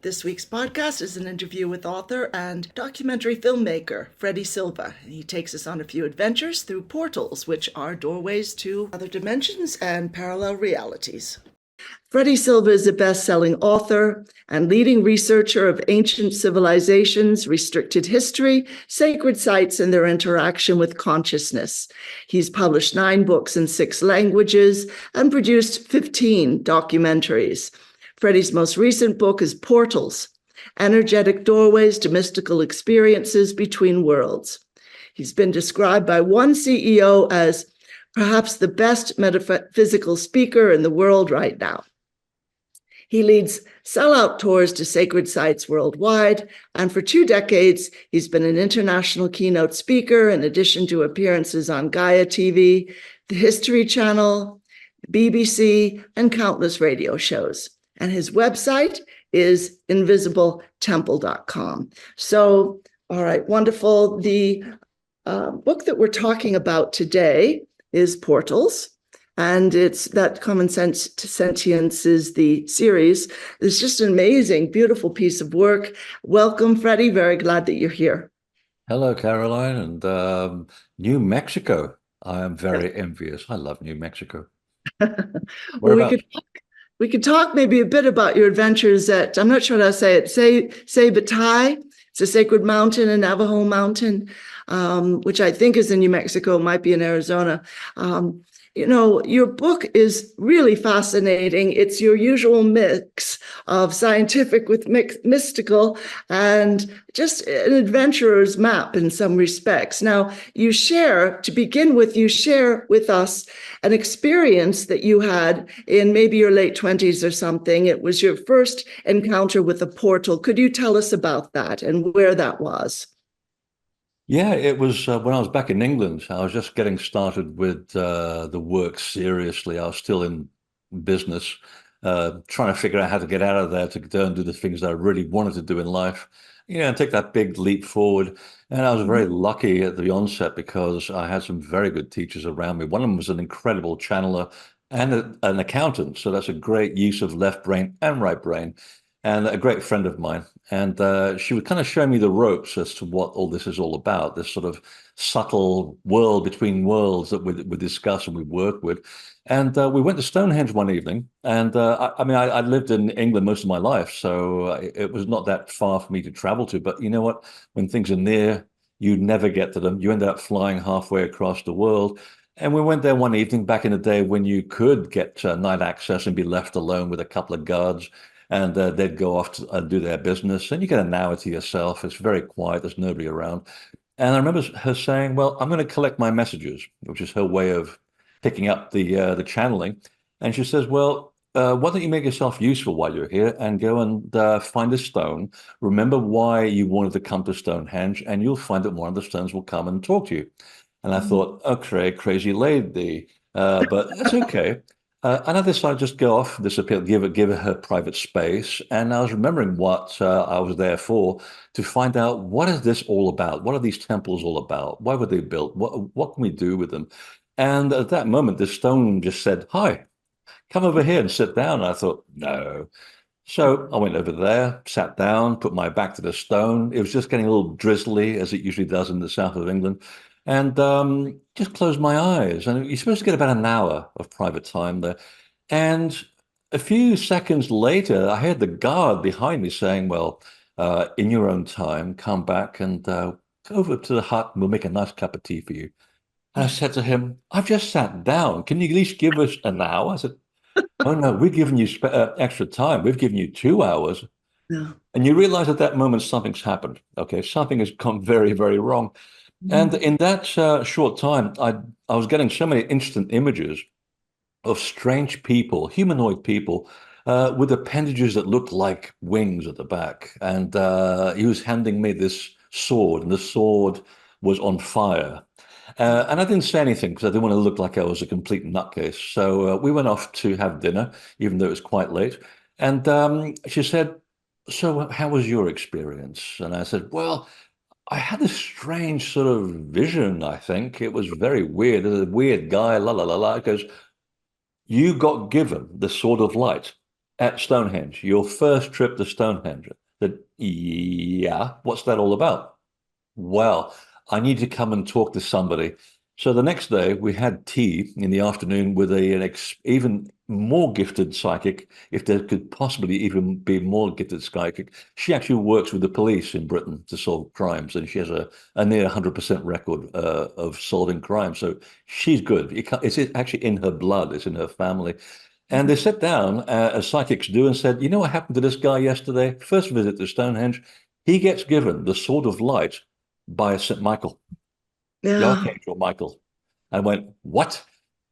This week's podcast is an interview with author and documentary filmmaker Freddy Silva. He takes us on a few adventures through portals, which are doorways to other dimensions and parallel realities. Freddy Silva is a best-selling author and leading researcher of ancient civilizations, restricted history, sacred sites, and their interaction with consciousness. He's published 9 books in 6 languages and produced 15 documentaries. Freddy's most recent book is Portals, Energetic Doorways to Mystical Experiences Between Worlds. He's been described by one CEO as perhaps the best metaphysical speaker in the world right now. He leads sellout tours to sacred sites worldwide, and for 2 decades, he's been an international keynote speaker in addition to appearances on Gaia TV, the History Channel, BBC, and countless radio shows. And his website is invisibletemple.com. So, all right, wonderful. The book that we're talking about today is Portals, and it's that Common Sense to Sentience is the series. It's just an amazing, beautiful piece of work. Welcome, Freddie. Very glad that you're here. Hello, Caroline, and New Mexico. I am very envious. I love New Mexico. Well, we could talk maybe a bit about your adventures at, I'm not sure how to say it, Batai. It's a sacred mountain, a Navajo mountain, which I think is in New Mexico, might be in Arizona. Your book is really fascinating. It's your usual mix of scientific with mystical and just an adventurer's map in some respects. Now, you share with us an experience that you had in maybe your late 20s or something. It was your first encounter with a portal. Could you tell us about that and where that was? Yeah, it was when I was back in England. I was just getting started with the work seriously. I was still in business, trying to figure out how to get out of there to go and do the things that I really wanted to do in life, and take that big leap forward. And I was very lucky at the onset because I had some very good teachers around me. One of them was an incredible channeler and an accountant. So that's a great use of left brain and right brain, and a great friend of mine. And she would kind of show me the ropes as to what all this is all about, this sort of subtle world between worlds that we discuss and we work with. And we went to Stonehenge one evening. And I lived in England most of my life, so it was not that far for me to travel to. But you know what? When things are near, you never get to them. You end up flying halfway across the world. And we went there one evening back in the day when you could get night access and be left alone with a couple of guards, and they'd go off to do their business, and you get an hour to yourself. It's very quiet. There's nobody around. And I remember her saying, well, I'm going to collect my messages, which is her way of picking up the channeling. And she says, well, why don't you make yourself useful while you're here and go and find a stone. Remember why you wanted to come to Stonehenge, and you'll find that one of the stones will come and talk to you. And I thought, okay, crazy lady, but that's okay. And I decided to just go off, disappear, give her private space. And I was remembering what I was there for, to find out, what is this all about? What are these temples all about? Why were they built? What can we do with them? And at that moment, the stone just said, hi, come over here and sit down. And I thought, no. So I went over there, sat down, put my back to the stone. It was just getting a little drizzly, as it usually does in the south of England. And just closed my eyes. And you're supposed to get about an hour of private time there. And a few seconds later, I heard the guard behind me saying, well, in your own time, come back and go over to the hut and we'll make a nice cup of tea for you. And I said to him, I've just sat down. Can you at least give us an hour? I said, oh, no, we've given you extra time. We've given you 2 hours. No. And you realize at that moment, something's happened. Okay, something has gone very, very wrong. And in that short time, I was getting so many instant images of strange people, humanoid people, with appendages that looked like wings at the back. And he was handing me this sword, and the sword was on fire. And I didn't say anything because I didn't want to look like I was a complete nutcase. So we went off to have dinner, even though it was quite late. And she said, so how was your experience? And I said, well, I had this strange sort of vision, I think. It was very weird. A weird guy, la la la la. It goes, you got given the sword of light. at Stonehenge, your first trip to Stonehenge. I said, yeah, what's that all about? Well, I need to come and talk to somebody. So the next day, we had tea in the afternoon with even more gifted psychic, if there could possibly even be more gifted psychic. She actually works with the police in Britain to solve crimes, and she has a near 100% record of solving crime. So she's good. It's actually in her blood, it's in her family. And they sat down, as psychics do, and said, "You know what happened to this guy yesterday? First visit to Stonehenge. He gets given the sword of light by St. Michael, the Yeah. Archangel Michael." I went, "What?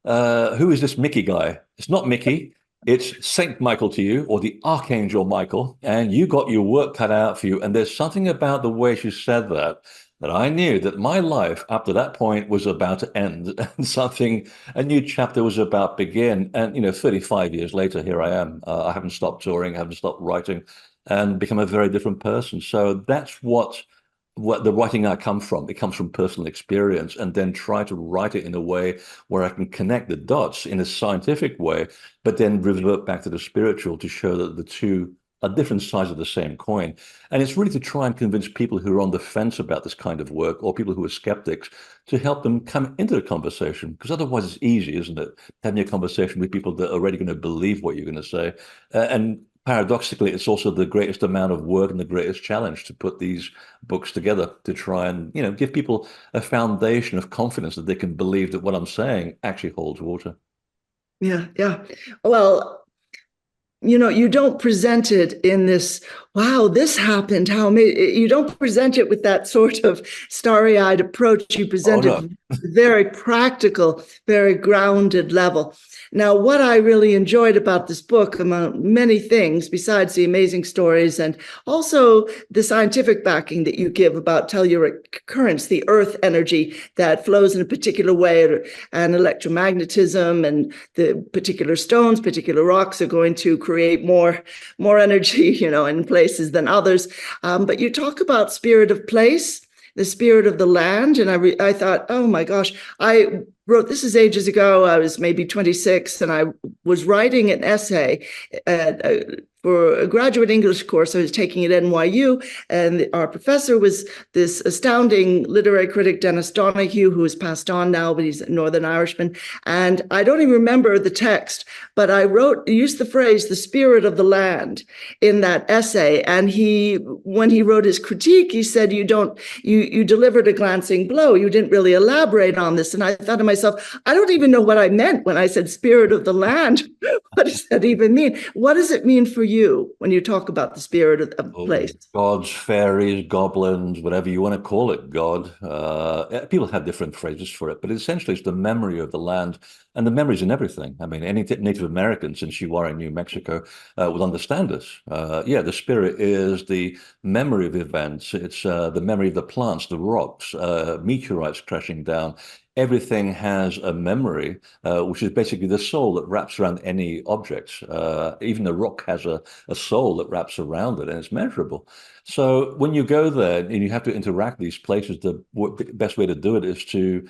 Who is this Mickey guy?" It's not Mickey. It's Saint Michael to you, or the Archangel Michael, and you got your work cut out for you. And there's something about the way she said that I knew that my life up to that point was about to end, and a new chapter was about to begin. And 35 years later, here I am. I haven't stopped touring, I haven't stopped writing, and become a very different person. So that's what the writing I come from. It comes from personal experience, and then try to write it in a way where I can connect the dots in a scientific way, but then revert back to the spiritual to show that the two are different sides of the same coin. And it's really to try and convince people who are on the fence about this kind of work, or people who are skeptics, to help them come into the conversation. Because otherwise it's easy, isn't it? Having a conversation with people that are already going to believe what you're going to say. And paradoxically, it's also the greatest amount of work and the greatest challenge to put these books together, to try and give people a foundation of confidence that they can believe that what I'm saying actually holds water. Yeah, yeah. Well, you don't present it in this, wow, this happened, how amazing. You don't present it with that sort of starry-eyed approach. You Oh present it no. very practical, very grounded level. Now, what I really enjoyed about this book, among many things, besides the amazing stories and also the scientific backing that you give about telluric currents, the earth energy that flows in a particular way, and electromagnetism, and the particular stones, particular rocks are going to create more energy, in places than others. But you talk about spirit of place, the spirit of the land, and I thought, oh my gosh, I wrote, this is ages ago. I was maybe 26, and I was writing an essay for a graduate English course I was taking at NYU, and our professor was this astounding literary critic, Dennis Donahue, who has passed on now, but he's a Northern Irishman. And I don't even remember the text, but I used the phrase "the spirit of the land" in that essay. And when he wrote his critique, he said, you delivered a glancing blow. You didn't really elaborate on this. And I thought to myself, I don't even know what I meant when I said spirit of the land. What does that even mean? What does it mean for you when you talk about the spirit of Oh, place? gods, fairies, goblins, whatever you want to call it, God. People have different phrases for it, but essentially it's the memory of the land, and the memories in everything. I mean, any Native American, since you are in New Mexico, will understand this. Yeah, the spirit is the memory of events. It's the memory of the plants, the rocks, meteorites crashing down. Everything has a memory, which is basically the soul that wraps around any object. Even the rock has a soul that wraps around it, and it's measurable. So when you go there and you have to interact with these places, the best way to do it is to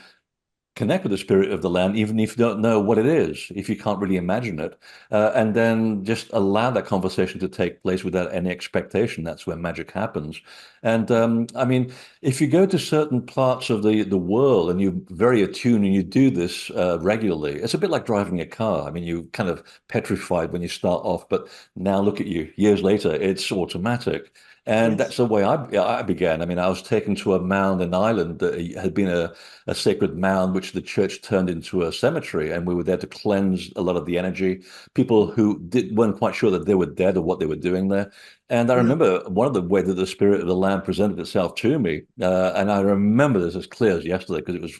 connect with the spirit of the land, even if you don't know what it is, if you can't really imagine it, and then just allow that conversation to take place without any expectation. That's where magic happens. And I mean, if you go to certain parts of the world and you're very attuned and you do this regularly, it's a bit like driving a car. I mean, you kind of petrified when you start off, but now look at you, years later, it's automatic. And Yes. that's the way I began. I mean, I was taken to a mound in Ireland that had been a sacred mound, which the church turned into a cemetery. And we were there to cleanse a lot of the energy. People who weren't quite sure that they were dead or what they were doing there. And I Yeah. remember one of the way that the spirit of the land presented itself to me. And I remember this as clear as yesterday because it was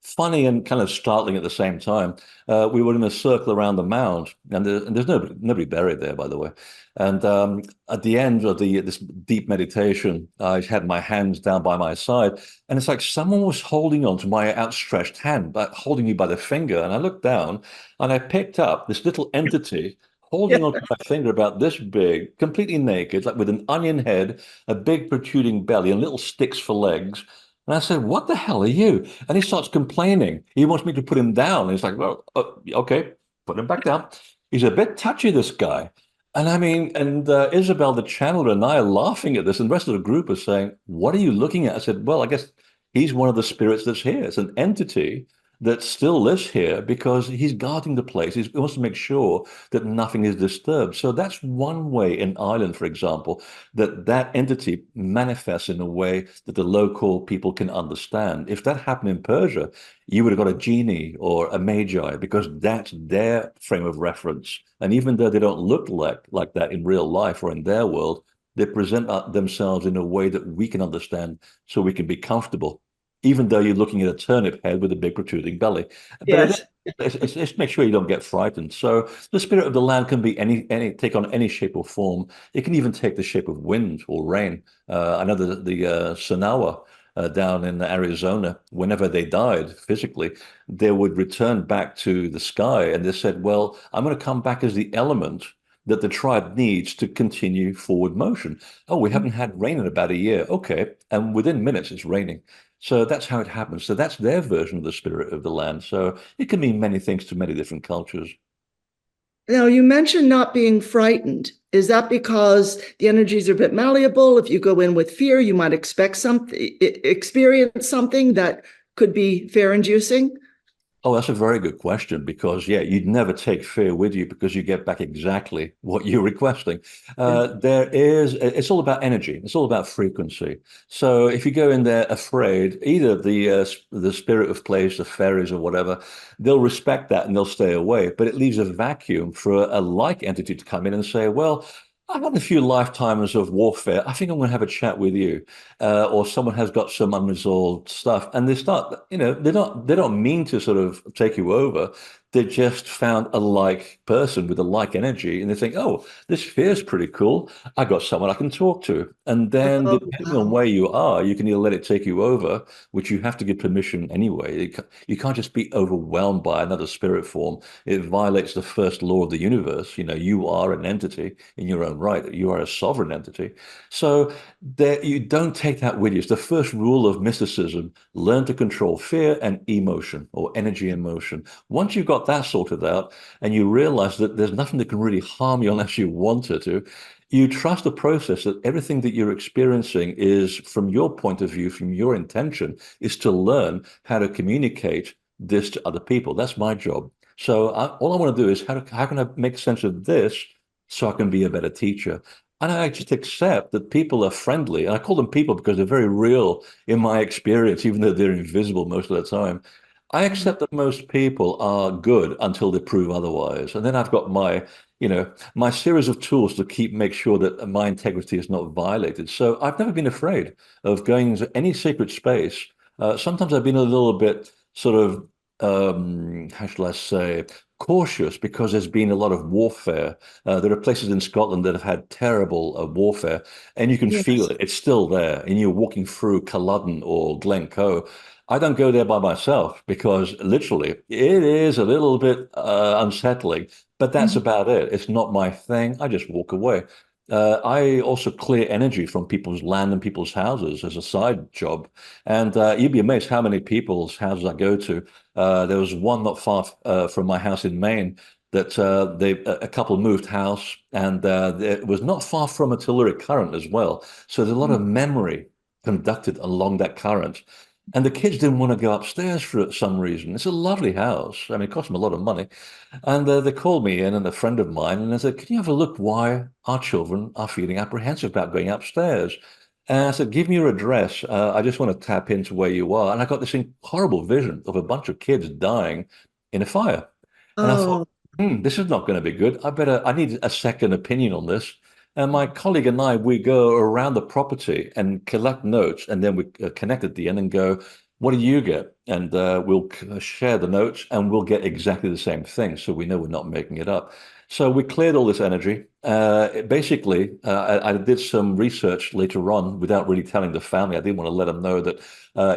funny and kind of startling at the same time. We were in a circle around the mound, and there's nobody buried there, by the way. And at the end of this deep meditation, I had my hands down by my side, and it's like someone was holding on to my outstretched hand, but holding me by the finger. And I looked down, and I picked up this little entity holding on to my finger about this big, completely naked, like with an onion head, a big protruding belly, and little sticks for legs. And I said, "What the hell are you?" And he starts complaining. He wants me to put him down. And he's like, "Well, okay, put him back down." He's a bit touchy, this guy. And I mean, and Isabel, the channeler, and I are laughing at this, and the rest of the group are saying, "What are you looking at?" I said, "Well, I guess he's one of the spirits that's here. It's an entity that still lives here because he's guarding the place. He wants to make sure that nothing is disturbed." So that's one way in Ireland, for example, that that entity manifests in a way that the local people can understand. If that happened in Persia, you would have got a genie or a magi because that's their frame of reference. And even though they don't look like that in real life or in their world, they present themselves in a way that we can understand so we can be comfortable, even though you're looking at a turnip head with a big protruding belly. But Yes. it's make sure you don't get frightened. So the spirit of the land can be any take on any shape or form. It can even take the shape of wind or rain. I know the Sanawa down in Arizona, whenever they died physically, they would return back to the sky. And they said, well, I'm going to come back as the element that the tribe needs to continue forward motion. Oh, we haven't had rain in about a year. Okay. And within minutes, it's raining. So that's how it happens. So that's their version of the spirit of the land. So it can mean many things to many different cultures. Now, you mentioned not being frightened. Is that because the energies are a bit malleable? If you go in with fear, you might experience something that could be fear-inducing? Oh, that's a very good question because, yeah, you'd never take fear with you because you get back exactly what you're requesting. Yeah. It's all about energy. It's all about frequency. So if you go in there afraid, either the spirit of place, the fairies or whatever, they'll respect that and they'll stay away. But it leaves a vacuum for a like entity to come in and say, well, I've had a few lifetimes of warfare. I think I'm going to have a chat with you, or someone has got some unresolved stuff, and they start, they don't mean to sort of take you over. They just found a like person with a like energy, and they think, oh, this feels pretty cool. I got someone I can talk to, and then Oh, depending on wow. where you are, you can either let it take you over, which you have to give permission anyway. You can't just be overwhelmed by another spirit form. It violates the first law of the universe. You are an entity in your own right. You are a sovereign entity. So there, you don't take that with you. It's the first rule of mysticism. Learn to control fear and emotion or energy and motion. Once you've got that sorted out and you realize that there's nothing that can really harm you unless you want it to, you trust the process that everything that you're experiencing is from your point of view, from your intention, is to learn how to communicate this to other people. That's my job. So all I want to do is how can I make sense of this so I can be a better teacher? And I just accept that people are friendly. And I call them people because they're very real in my experience, even though they're invisible most of the time. I accept that most people are good until they prove otherwise. And then I've got my series of tools to make sure that my integrity is not violated. So I've never been afraid of going into any sacred space. Sometimes I've been a little bit sort of, how shall I say, cautious because there's been a lot of warfare. There are places in Scotland that have had terrible warfare, and you can feel Yes. it. It's still there. And you're walking through Culloden or Glencoe. I don't go there by myself because literally it is a little bit unsettling, but that's Mhm. about it. It's not my thing. I just walk away. I also clear energy from people's land and people's houses as a side job. And you'd be amazed how many people's houses I go to. There was one not far from my house in Maine that a couple moved house, and it was not far from a telluric current as well. So there's a lot of memory conducted along that current. And the kids didn't want to go upstairs for some reason. It's a lovely house. I mean, it cost them a lot of money. And they called me in and a friend of mine, and they said, can you have a look why our children are feeling apprehensive about going upstairs? And I said, give me your address. I just want to tap into where you are. And I got this horrible vision of a bunch of kids dying in a fire. And I thought, Oh, this is not going to be good. I need a second opinion on this. And my colleague and I, we go around the property and collect notes, and then we connect at the end and go, what do you get? And we'll share the notes and we'll get exactly the same thing. So we know we're not making it up. So we cleared all this energy. Basically, I did some research later on without really telling the family. I didn't want to let them know that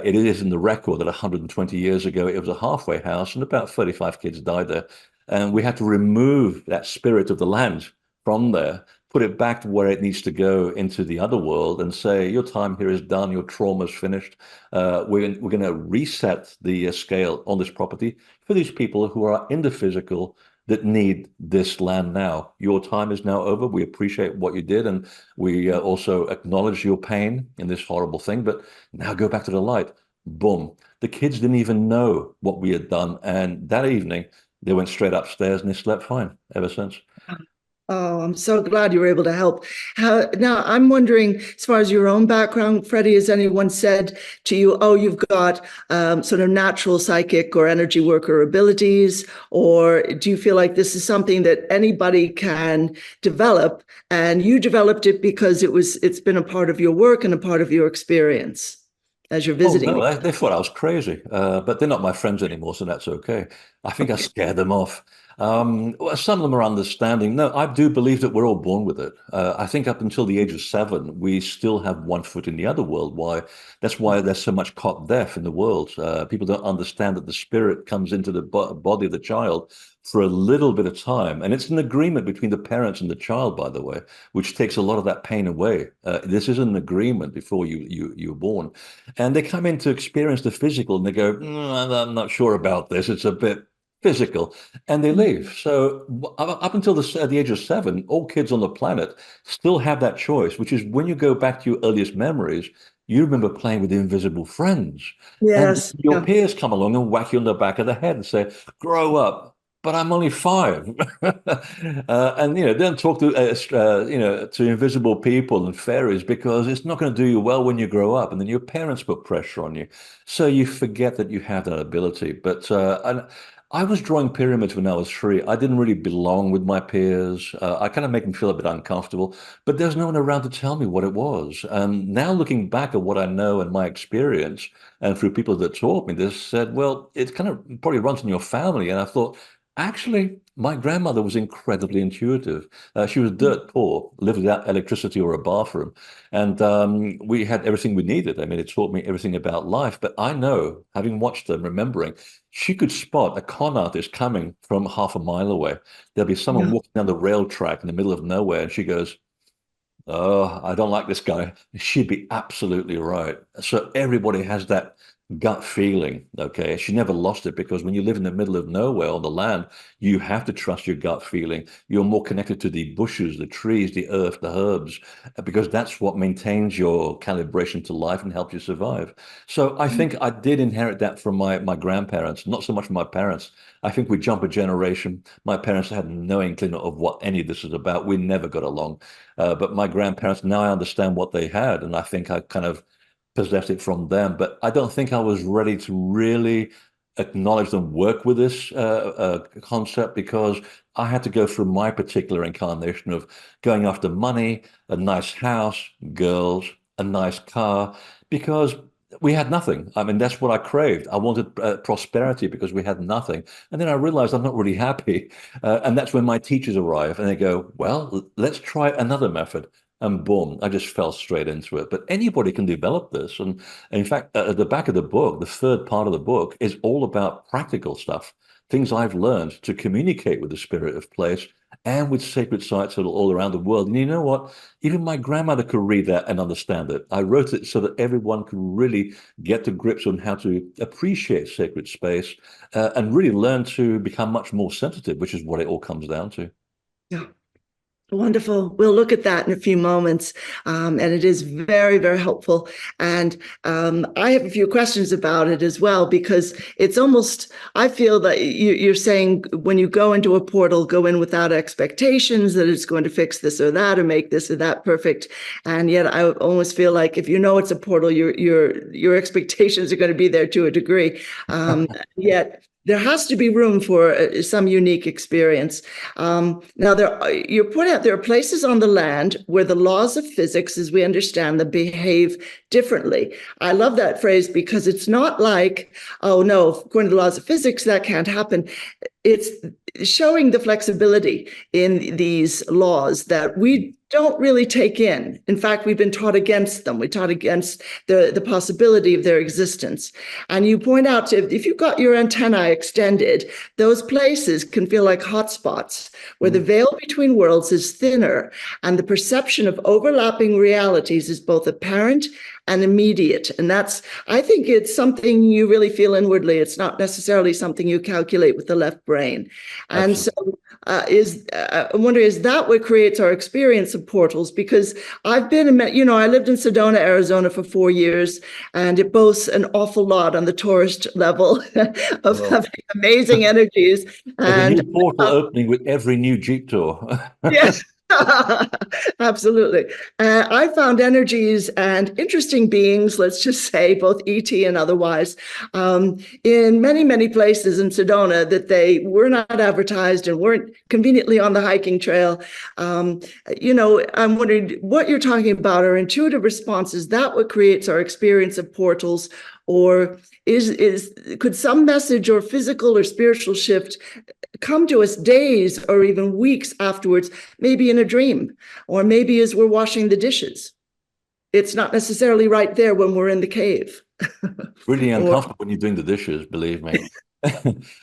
it is in the record that 120 years ago it was a halfway house and about 35 kids died there. And we had to remove that spirit of the land from there, put it back to where it needs to go into the other world and say, your time here is done, your trauma's finished. We're going to reset the scale on this property for these people who are in the physical, that need this land now. Your time is now over. We appreciate what you did, and we also acknowledge your pain in this horrible thing. But now go back to the light. Boom. The kids didn't even know what we had done. And that evening, they went straight upstairs and they slept fine ever since. Oh, I'm so glad you were able to help. Now, I'm wondering, as far as your own background, Freddie, has anyone said to you, oh, you've got sort of natural psychic or energy worker abilities? Or do you feel like this is something that anybody can develop, and you developed it because it's been a part of your work and a part of your experience as you're Oh visiting? no, they thought I was crazy, but they're not my friends anymore, so that's okay. I think I scared them off. Well, some of them are understanding. No, I do believe that we're all born with it. I think up until the age of 7, we still have one foot in the other world. Why? That's why there's so much cot death in the world. People don't understand that the spirit comes into the body of the child for a little bit of time, and it's an agreement between the parents and the child, by the way, which takes a lot of that pain away. This is an agreement before you were born. And they come in to experience the physical and they go, I'm not sure about this. It's a bit physical. And they leave. So up until the age of 7, all kids on the planet still have that choice, which is when you go back to your earliest memories, you remember playing with invisible friends. And Yes. your Yeah. peers come along and whack you on the back of the head and say, grow up. But I'm only 5, and don't talk to to invisible people and fairies because it's not going to do you well when you grow up, and then your parents put pressure on you, so you forget that you have that ability. But I was drawing pyramids when I was 3. I didn't really belong with my peers. I kind of make them feel a bit uncomfortable, but there's no one around to tell me what it was. And now looking back at what I know and my experience, and through people that taught me this, said, well, it kind of probably runs in your family. And I thought, actually, my grandmother was incredibly intuitive. She was dirt poor, lived without electricity or a bathroom, and we had everything we needed. I mean, it taught me everything about life. But I know, having watched her, remembering, she could spot a con artist coming from half a mile away. There'll be someone Yeah. walking down the rail track in the middle of nowhere, and she goes, oh, I don't like this guy. She'd be absolutely right. So everybody has that gut feeling. Okay. She never lost it because when you live in the middle of nowhere on the land, you have to trust your gut feeling. You're more connected to the bushes, the trees, the earth, the herbs, because that's what maintains your calibration to life and helps you survive. So I think I did inherit that from my grandparents, not so much from my parents. I think we jump a generation. My parents had no inkling of what any of this is about. We never got along. But my grandparents, now I understand what they had, and I think I kind of possessed it from them. But I don't think I was ready to really acknowledge and work with this concept because I had to go through my particular incarnation of going after money, a nice house, girls, a nice car, because we had nothing. I mean, that's what I craved. I wanted prosperity because we had nothing. And then I realized I'm not really happy. And that's when my teachers arrive and they go, well, let's try another method. And boom, I just fell straight into it. But anybody can develop this. And in fact, at the back of the book, the third part of the book is all about practical stuff, things I've learned to communicate with the spirit of place and with sacred sites all around the world. And you know what? Even my grandmother could read that and understand it. I wrote it so that everyone could really get to grips on how to appreciate sacred space and really learn to become much more sensitive, which is what it all comes down to. Yeah. Wonderful. We'll look at that in a few moments. And it is very, very helpful. And I have a few questions about it as well, because it's almost, I feel that you're saying when you go into a portal, go in without expectations that it's going to fix this or that or make this or that perfect. And yet I almost feel like if you know it's a portal, your expectations are going to be there to a degree. Yet there has to be room for some unique experience. Now, you're pointing out there are places on the land where the laws of physics, as we understand them, behave differently. I love that phrase because it's not like, oh, no, according to the laws of physics, that can't happen. It's showing the flexibility in these laws that we don't really take in. In fact, we've been taught against them. We taught against the possibility of their existence. And you point out if you've got your antennae extended, those places can feel like hotspots where the Mm. veil between worlds is thinner and the perception of overlapping realities is both apparent and immediate. And that's, I think it's something you really feel inwardly. It's not necessarily something you calculate with the left brain. And so Absolutely. I'm wondering, is that what creates our experience of portals? Because I've been, I lived in Sedona, Arizona for 4 years, and it boasts an awful lot on the tourist level of Well, having amazing energies. there's a And new portal opening with every new Jeep tour. yes, absolutely. I found energies and interesting beings, let's just say, both ET and otherwise, in many, many places in Sedona that they were not advertised and weren't conveniently on the hiking trail. I'm wondering what you're talking about are intuitive responses. That what creates our experience of portals, or could some message or physical or spiritual shift come to us days or even weeks afterwards, maybe in a dream, or maybe as we're washing the dishes? It's not necessarily right there when we're in the cave. Really Or uncomfortable when you're doing the dishes, believe me.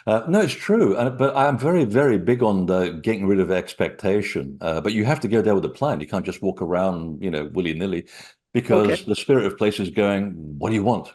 No, it's true. But I'm very, very big on getting rid of expectation. But you have to go there with a plan. You can't just walk around, willy-nilly, okay, because the spirit of place is going, what do you want?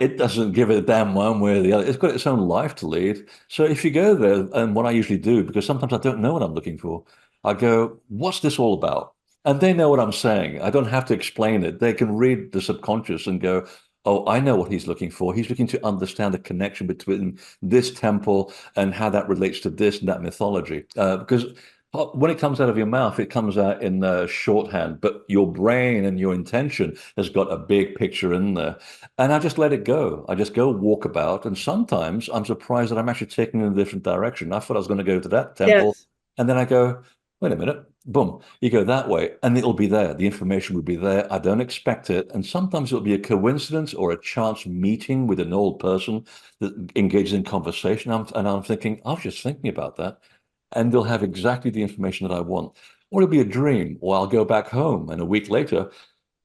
It doesn't give a damn one way or the other. It's got its own life to lead. So if you go there, and what I usually do, because sometimes I don't know what I'm looking for, I go, what's this all about? And they know what I'm saying. I don't have to explain it. They can read the subconscious and go, oh, I know what he's looking for. He's looking to understand the connection between this temple and how that relates to this and that mythology. Because when it comes out of your mouth, it comes out in shorthand, but your brain and your intention has got a big picture in there. And I just let it go. I just go walk about. And sometimes I'm surprised that I'm actually taking in a different direction. I thought I was going to go to that temple. yes, And then I go, wait a minute, boom, you go that way, and it'll be there. The information will be there. I don't expect it. And sometimes it'll be a coincidence or a chance meeting with an old person that engages in conversation. And I'm thinking, I was just thinking about that. And they'll have exactly the information that I want. Or it'll be a dream, or I'll go back home, and a week later,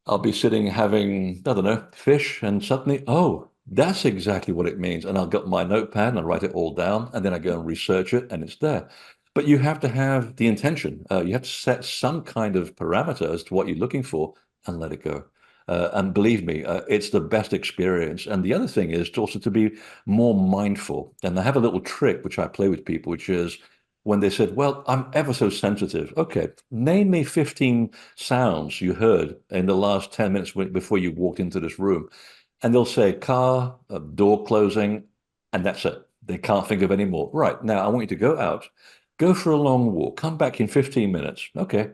I'll be sitting having, I don't know, fish, and suddenly, oh, that's exactly what it means. And I'll get my notepad and I write it all down, and then I go and research it, and it's there. But you have to have the intention. You have to set some kind of parameter as to what you're looking for and let it go. And believe me, it's the best experience. And the other thing is to also to be more mindful. And I have a little trick which I play with people, which is when they said, well, I'm ever so sensitive. Okay, name me 15 sounds you heard in the last 10 minutes before you walked into this room. And they'll say car, door closing, and that's it. They can't think of any more. Right. Now, I want you to go out, go for a long walk, come back in 15 minutes. Okay.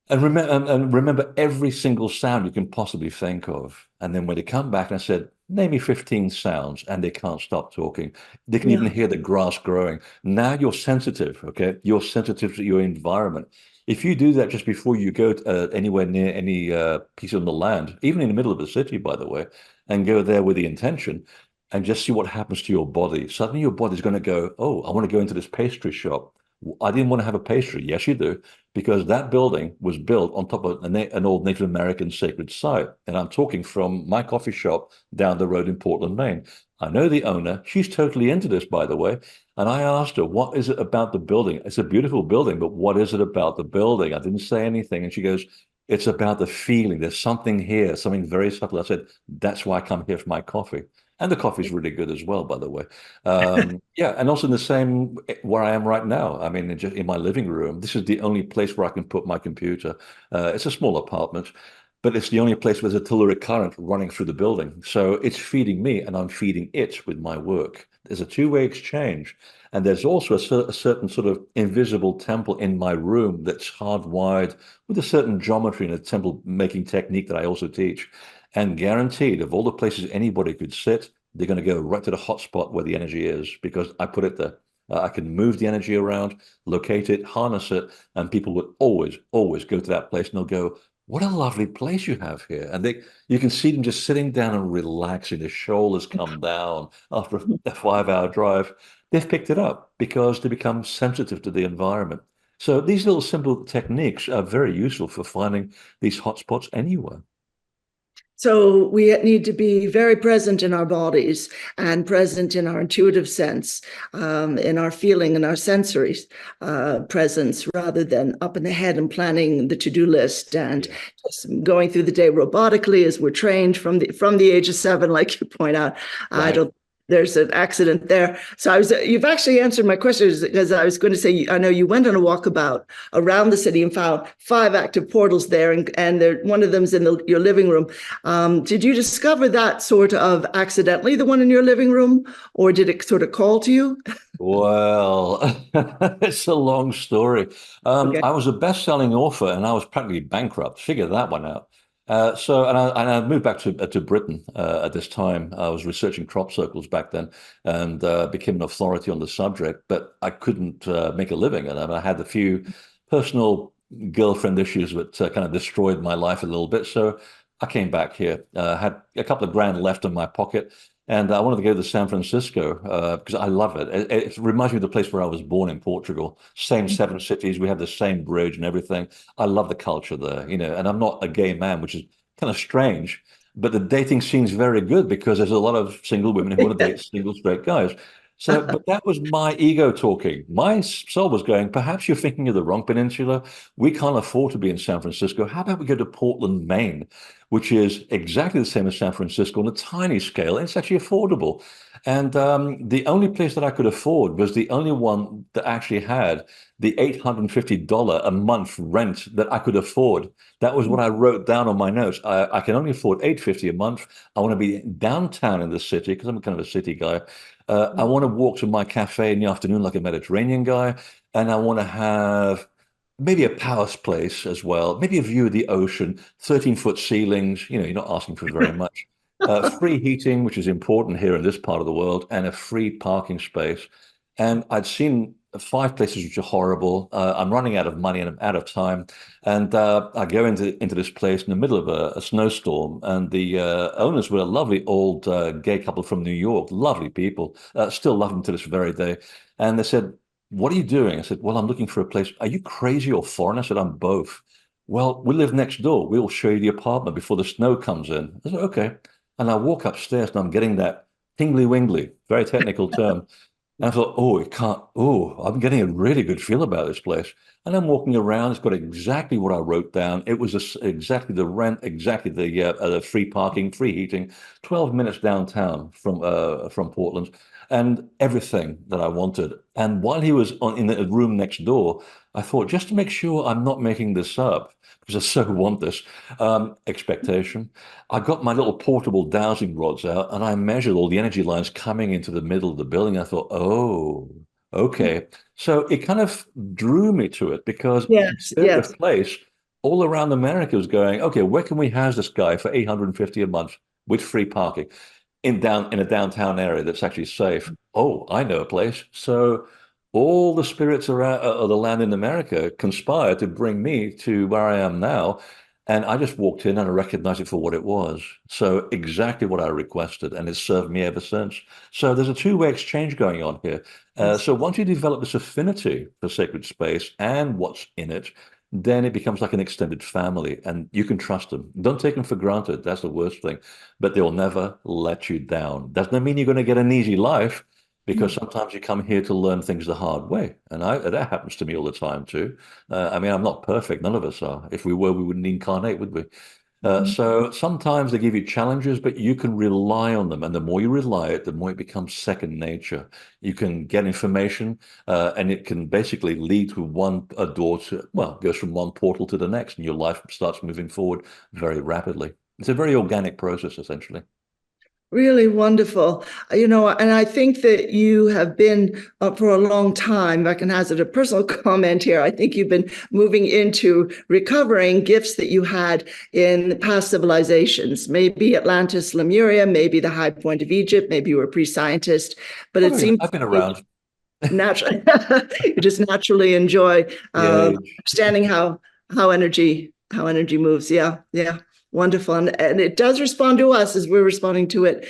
And remember every single sound you can possibly think of. And then when they come back and I said, name me 15 sounds, and they can't stop talking. They can even yeah, hear the grass growing. Now you're sensitive, okay? You're sensitive to your environment. If you do that just before you go anywhere near any piece of the land, even in the middle of the city, by the way, and go there with the intention and just see what happens to your body, suddenly your body's going to go, oh, I want to go into this pastry shop. I didn't want to have a pastry. Yes, you do, because that building was built on top of an old Native American sacred site. And I'm talking from my coffee shop down the road in Portland, Maine. I know the owner. She's totally into this, by the way. And I asked her, what is it about the building? It's a beautiful building, but what is it about the building? I didn't say anything. And she goes, it's about the feeling. There's something here, something very subtle. I said, that's why I come here for my coffee. And the coffee's really good as well, by the way. Yeah, and also in the same where I am right now. I mean, just in my living room. This is the only place where I can put my computer. It's a small apartment, but it's the only place where there's a telluric current running through the building. So it's feeding me, and I'm feeding it with my work. There's a two-way exchange, and there's also a certain sort of invisible temple in my room that's hardwired with a certain geometry and a temple making technique that I also teach. And guaranteed, of all the places anybody could sit, they're going to go right to the hot spot where the energy is because I put it there. I can move the energy around, locate it, harness it, and people would always, always go to that place and they'll go, "What a lovely place you have here!" And you can see them just sitting down and relaxing. The shoulders come down after a 5-hour drive. They've picked it up because they become sensitive to the environment. So these little simple techniques are very useful for finding these hotspots anywhere. So we need to be very present in our bodies and present in our intuitive sense, in our feeling and our sensory presence, rather than up in the head and planning the to-do list and Yeah. just going through the day robotically as we're trained from the age of 7, like you point out. I Right. don't. There's an accident there. So you've actually answered my question, because I was going to say, I know you went on a walkabout around the city and found 5 active portals there, and one of them's in your living room. Did you discover that sort of accidentally, the one in your living room, or did it sort of call to you? Well, it's a long story. Okay. I was a best-selling author, and I was practically bankrupt. Figure that one out. And I moved back to Britain at this time. I was researching crop circles back then, and became an authority on the subject. But I couldn't make a living, and I had a few personal girlfriend issues that kind of destroyed my life a little bit. So I came back here. Had a couple of grand left in my pocket. And I wanted to go to San Francisco because I love it. It reminds me of the place where I was born in Portugal. Same 7 cities. We have the same bridge and everything. I love the culture there, and I'm not a gay man, which is kind of strange. But the dating scene's very good because there's a lot of single women who want to date single straight guys. So, but that was my ego talking. My soul was going, perhaps you're thinking of the wrong peninsula. We can't afford to be in San Francisco. How about we go to Portland, Maine, which is exactly the same as San Francisco on a tiny scale. And it's actually affordable. And the only place that I could afford was the only one that actually had the $850 a month rent that I could afford. That was what I wrote down on my notes. I can only afford $850 a month. I want to be downtown in the city because I'm kind of a city guy. I want to walk to my cafe in the afternoon like a Mediterranean guy, and I want to have maybe a palace place as well, maybe a view of the ocean, 13-foot ceilings. You're not asking for very much. Free heating, which is important here in this part of the world, and a free parking space. And I'd seen 5 places which are horrible. I'm running out of money and I'm out of time. And I go into this place in the middle of a snowstorm, and the owners were a lovely old gay couple from New York, lovely people. Still love them to this very day. And they said, "What are you doing?" I said, "Well, I'm looking for a place." "Are you crazy or foreign?" I said, "I'm both." "Well, we live next door. We'll show you the apartment before the snow comes in." I said, "Okay." And I walk upstairs and I'm getting that tingly wingly, very technical term. And I thought, oh, it can't, oh, I'm getting a really good feel about this place. And I'm walking around. It's got exactly what I wrote down. It was exactly the rent, exactly the free parking, free heating, 12 minutes downtown from Portland, and everything that I wanted. And while he was in the room next door, I thought, just to make sure I'm not making this up, because I so want this expectation, I got my little portable dowsing rods out and I measured all the energy lines coming into the middle of the building. I thought, oh, okay. So it kind of drew me to it because Yes, Spirit yes. of Place all around America was going, okay, where can we house this guy for 850 a month with free parking in a downtown area that's actually safe? Oh, I know a place. So all the spirits around of the land in America conspired to bring me to where I am now. And I just walked in and I recognized it for what it was. So exactly what I requested, and it's served me ever since. So there's a two-way exchange going on here. Yes. So once you develop this affinity for sacred space and what's in it, then it becomes like an extended family, and you can trust them. Don't take them for granted. That's the worst thing. But they'll never let you down. Doesn't mean you're going to get an easy life, because sometimes you come here to learn things the hard way. And that happens to me all the time too. I mean, I'm not perfect. None of us are. If we were, we wouldn't incarnate, would we? So sometimes they give you challenges, but you can rely on them. And the more you rely it, the more it becomes second nature. You can get information, and it can basically lead to a door to, well, goes from one portal to the next, and your life starts moving forward very rapidly. It's a very organic process, essentially. Really wonderful. And I think that you have been for a long time. I can hazard a personal comment here. I think you've been moving into recovering gifts that you had in past civilizations, maybe Atlantis, Lemuria, maybe the high point of Egypt, maybe you were a pre-scientist, but it seems I've been around. naturally you just naturally enjoy The age. understanding how energy moves. Yeah, yeah. Wonderful. And it does respond to us as we're responding to it.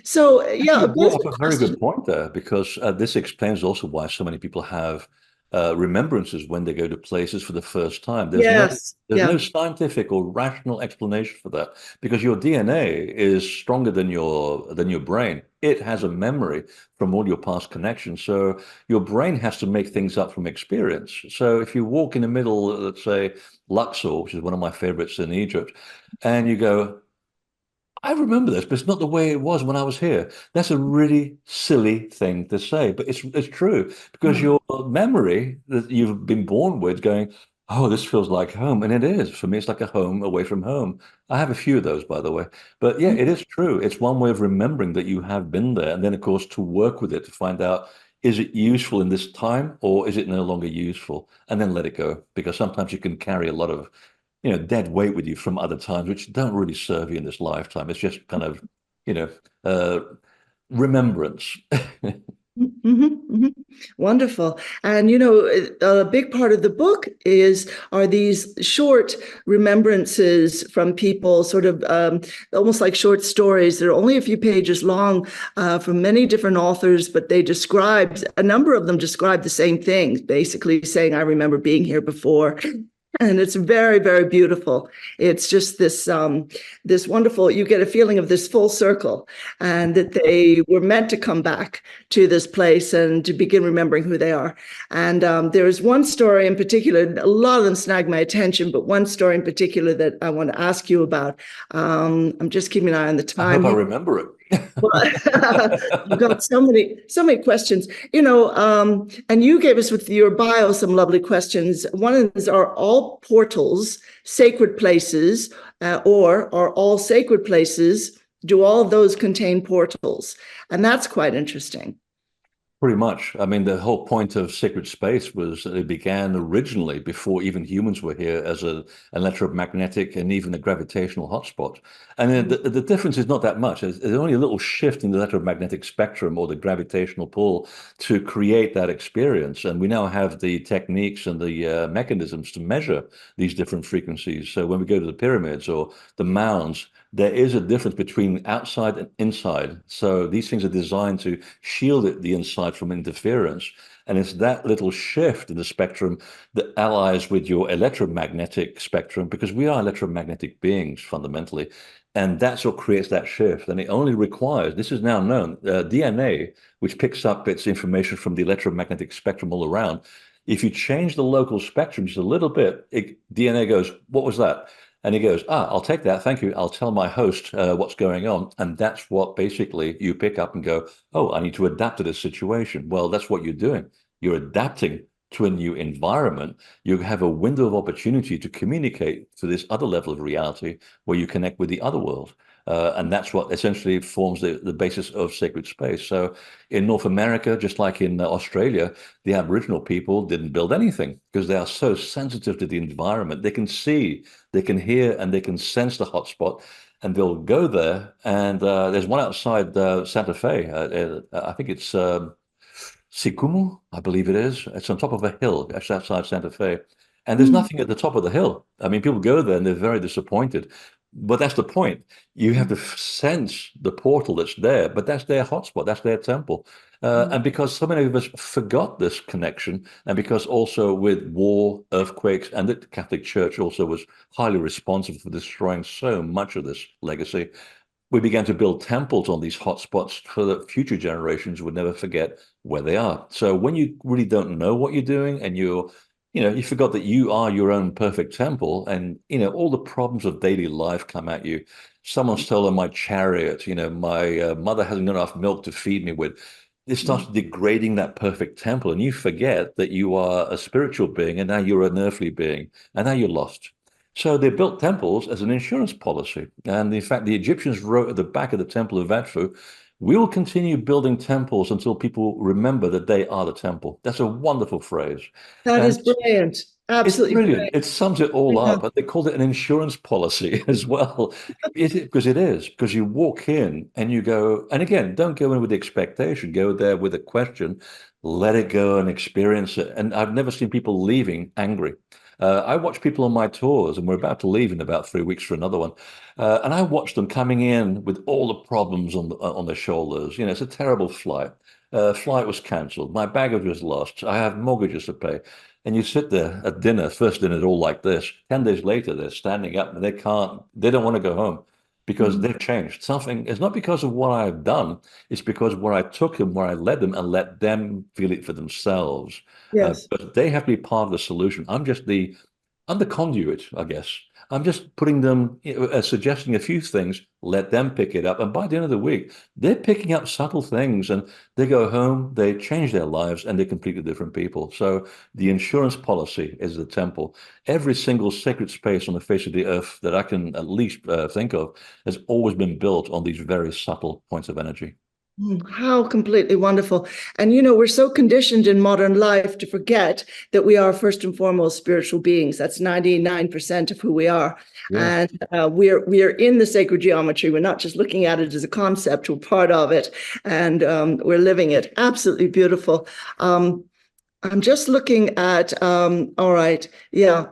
So, Actually, yeah, you both brought up a very questions. good point there, because this explains also why so many people have remembrances when they go to places for the first time. Yes. There's Yeah. no scientific or rational explanation for that because your DNA is stronger than your brain. It has a memory from all your past connections. So your brain has to make things up from experience. So if you walk in the middle, let's say Luxor, which is one of my favorites in Egypt, and you go, I remember this, but it's not the way it was when I was here. That's a really silly thing to say, but it's true because Mm. your memory that you've been born with going, oh, this feels like home. And it is. For me, it's like a home away from home. I have a few of those, by the way. But yeah, it is true. It's one way of remembering that you have been there. And then, of course, to work with it to find out, is it useful in this time or is it no longer useful? And then let it go because sometimes you can carry a lot of dead weight with you from other times, which don't really serve you in this lifetime. It's just kind of, you know, uh, remembrance. Wonderful. And a big part of the book are these short remembrances from people, sort of almost like short stories. They're only a few pages long, from many different authors, but a number of them describe the same things, basically saying, I remember being here before. And it's very, very beautiful. It's just this wonderful, you get a feeling of this full circle, and that they were meant to come back to this place and to begin remembering who they are. And there's one story in particular, a lot of them snag my attention, but one story in particular that I want to ask you about. I'm just keeping an eye on the I hope time I here. remember it. I've got so many questions, and you gave us with your bio some lovely questions. One of them is, are all portals sacred places, or are all sacred places, do all of those contain portals? And that's quite interesting. Pretty much. I mean, the whole point of sacred space was that it began originally before even humans were here as an electromagnetic and even a gravitational hotspot. And then the difference is not that much. There's only a little shift in the electromagnetic spectrum or the gravitational pull to create that experience. And we now have the techniques and the mechanisms to measure these different frequencies. So when we go to the pyramids or the mounds, there is a difference between outside and inside. So these things are designed to shield the inside from interference. And it's that little shift in the spectrum that allies with your electromagnetic spectrum, because we are electromagnetic beings fundamentally. And that's what creates that shift. And it only requires, this is now known, DNA, which picks up its information from the electromagnetic spectrum all around. If you change the local spectrum just a little bit, DNA goes, what was that? And he goes, I'll take that. Thank you. I'll tell my host what's going on. And that's what basically you pick up and go, oh, I need to adapt to this situation. Well, that's what you're doing. You're adapting to a new environment. You have a window of opportunity to communicate to this other level of reality where you connect with the other world. And that's what essentially forms the basis of sacred space. So in North America, just like in Australia, the Aboriginal people didn't build anything because they are so sensitive to the environment. They can see, they can hear, and they can sense the hotspot. And they'll go there. And there's one outside Santa Fe. I think it's Sikumu, I believe it is. It's on top of a hill just outside Santa Fe. And there's nothing at the top of the hill. I mean, people go there and they're very disappointed. But that's the point. You have to sense the portal that's there, but that's their hotspot, that's their temple. And because so many of us forgot this connection, and because also with war, earthquakes, and the Catholic Church also was highly responsible for destroying so much of this legacy, we began to build temples on these hotspots so that future generations would never forget where they are. So when you really don't know what you're doing and you forgot that you are your own perfect temple, and all the problems of daily life come at you. Someone stolen my chariot. My mother hasn't enough milk to feed me with. It starts degrading that perfect temple, and you forget that you are a spiritual being, and now you're an earthly being, and now you're lost. So they built temples as an insurance policy. And in fact, the Egyptians wrote at the back of the Temple of Edfu, we will continue building temples until people remember that they are the temple. That's a wonderful phrase. That And is brilliant. it's Absolutely brilliant. brilliant. It sums it all Yeah. up. But they called it an insurance policy as well. Because it is. Because you walk in and you go, and again, don't go in with the expectation. Go there with a question, let it go and experience it. And I've never seen people leaving angry. I watch people on my tours, and we're about to leave in about 3 weeks for another one. And I watch them coming in with all the problems on their shoulders. It's a terrible flight. flight was cancelled, my baggage was lost, I have mortgages to pay. And you sit there at dinner, first dinner, all like this. 10 days later, they're standing up and they don't want to go home because they've changed. Something, it's not because of what I've done, it's because where I took them, where I led them, and let them feel it for themselves. Yes. But they have to be part of the solution. I'm the conduit, I guess. I'm just putting them, suggesting a few things, let them pick it up. And by the end of the week, they're picking up subtle things and they go home, they change their lives, and they're completely different people. So the insurance policy is the temple. Every single sacred space on the face of the earth that I can at least think of has always been built on these very subtle points of energy. How completely wonderful. And we're so conditioned in modern life to forget that we are first and foremost spiritual beings. That's 99% of who we are. Yeah. And we're in the sacred geometry. We're not just looking at it as a concept, we're part of it. And we're living it. Absolutely beautiful. I'm just looking at, all right, yeah.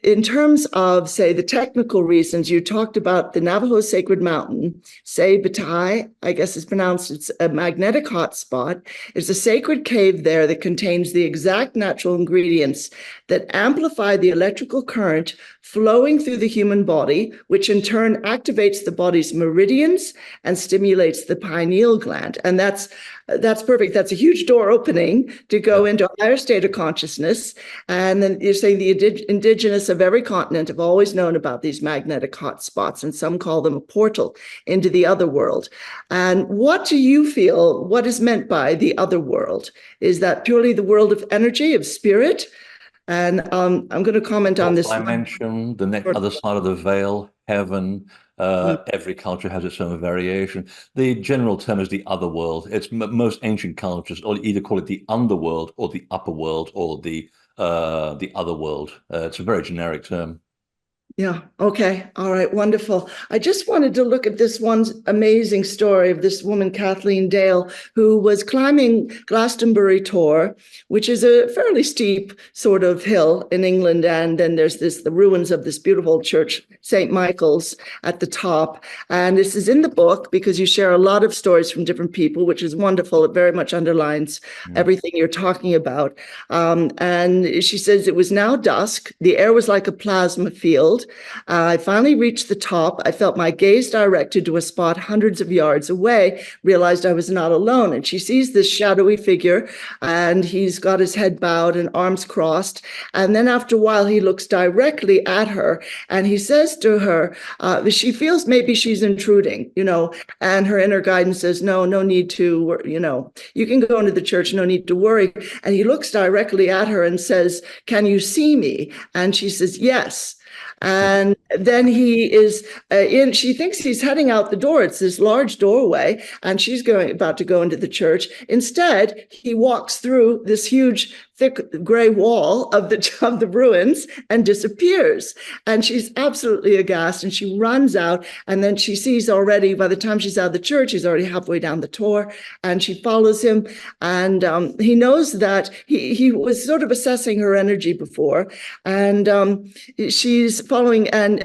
In terms of, say, the technical reasons, you talked about the Navajo Sacred Mountain, say Batai, I guess it's pronounced, it's a magnetic hotspot. There's a sacred cave there that contains the exact natural ingredients that amplify the electrical current flowing through the human body, which in turn activates the body's meridians and stimulates the pineal gland. And that's perfect. That's a huge door opening to go into a higher state of consciousness. And then you're saying the indigenous of every continent have always known about these magnetic hotspots, and some call them a portal into the other world. And what do you feel, what is meant by the other world? Is that purely the world of energy, of spirit? And I'm going to comment on this. Dimension, the next other side of the veil, heaven. Every culture has its own variation. The general term is the other world. It's most ancient cultures, or either call it the underworld, or the upper world, or the other world. It's a very generic term. Yeah. Okay. All right. Wonderful. I just wanted to look at this one amazing story of this woman, Kathleen Dale, who was climbing Glastonbury Tor, which is a fairly steep sort of hill in England. And then there's the ruins of this beautiful church, St. Michael's, at the top. And this is in the book because you share a lot of stories from different people, which is wonderful. It very much underlines everything you're talking about. And she says it was now dusk. The air was like a plasma field. I finally reached the top. I felt my gaze directed to a spot hundreds of yards away, realized I was not alone. And she sees this shadowy figure, and he's got his head bowed and arms crossed. And then after a while, he looks directly at her, and he says to her, she feels maybe she's intruding, and her inner guidance says, no need to, you can go into the church, no need to worry. And he looks directly at her and says, can you see me? And she says, yes. And then he is she thinks he's heading out the door. It's this large doorway, and she's about to go into the church. Instead, he walks through this huge, thick gray wall of the ruins and disappears. And she's absolutely aghast, and she runs out. And then she sees already, by the time she's out of the church, he's already halfway down the Tor, and she follows him. And he knows that he was sort of assessing her energy before, and she's following, and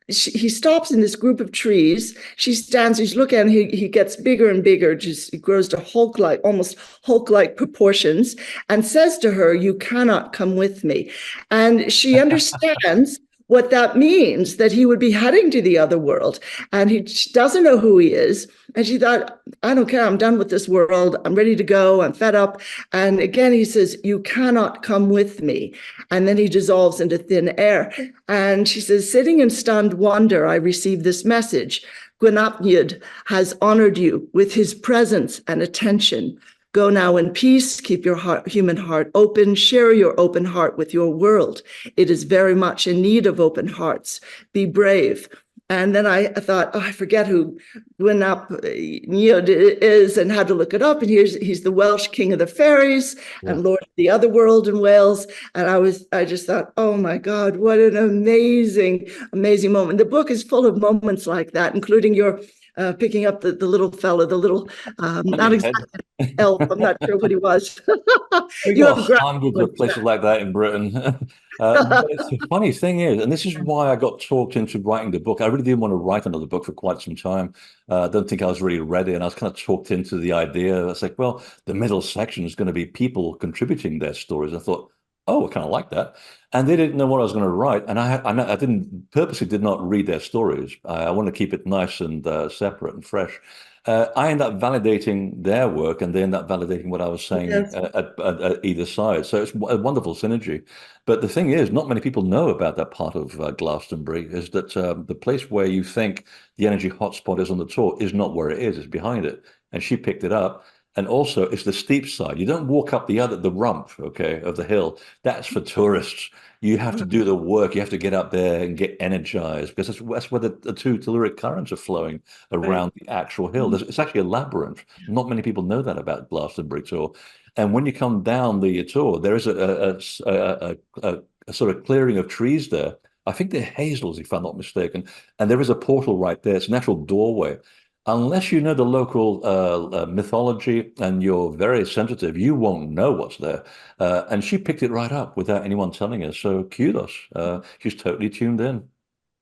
he stops in this group of trees. She stands, you look at him, he gets bigger and bigger, just he grows to almost Hulk-like proportions, and says to her, you cannot come with me. And she understands what that means, that he would be heading to the other world, and she doesn't know who he is. And she thought, I don't care, I'm done with this world, I'm ready to go, I'm fed up. And again, he says, you cannot come with me. And then he dissolves into thin air. And she says, sitting in stunned wonder, I received this message. Gwenapnyud has honored you with his presence and attention. Go now in peace, keep your human heart open, share your open heart with your world. It is very much in need of open hearts. Be brave. And then I thought, I forget who Gwenapnyud is, and had to look it up. And he's the Welsh king of the fairies and lord of the other world in Wales. And I just thought, oh my God, what an amazing, amazing moment. The book is full of moments like that, including your picking up the little fella, the little, not Onion head. exactly elf. I'm not sure what he was. We You got have a graphic hundreds one of places like that in Britain. But it's the funny thing is, and this is why I got talked into writing the book. I really didn't want to write another book for quite some time. I don't think I was really ready, and I was kind of talked into the idea. It's like, well, the middle section is going to be people contributing their stories. I thought, oh, I kind of like that. And they didn't know what I was going to write, and I didn't purposely did not read their stories. I want to keep it nice and separate and fresh. I end up validating their work, and they end up validating what I was saying Yes. at either side. So it's a wonderful synergy. But the thing is, not many people know about that part of Glastonbury. Is that the place where you think the energy hotspot is on the tour is not where it is; it's behind it. And she picked it up. And also, it's the steep side. You don't walk up the rump, okay, of the hill. That's for tourists. You have to do the work. You have to get up there and get energized because that's where the two telluric currents are flowing Right. around the actual hill. It's actually a labyrinth. Not many people know that about Glastonbury Tour. And when you come down the tour, there is a sort of clearing of trees there. I think they're hazels, if I'm not mistaken. And there is a portal right there. It's a natural doorway. Unless you know the local mythology and you're very sensitive, you won't know what's there. And she picked it right up without anyone telling her. So kudos. She's totally tuned in.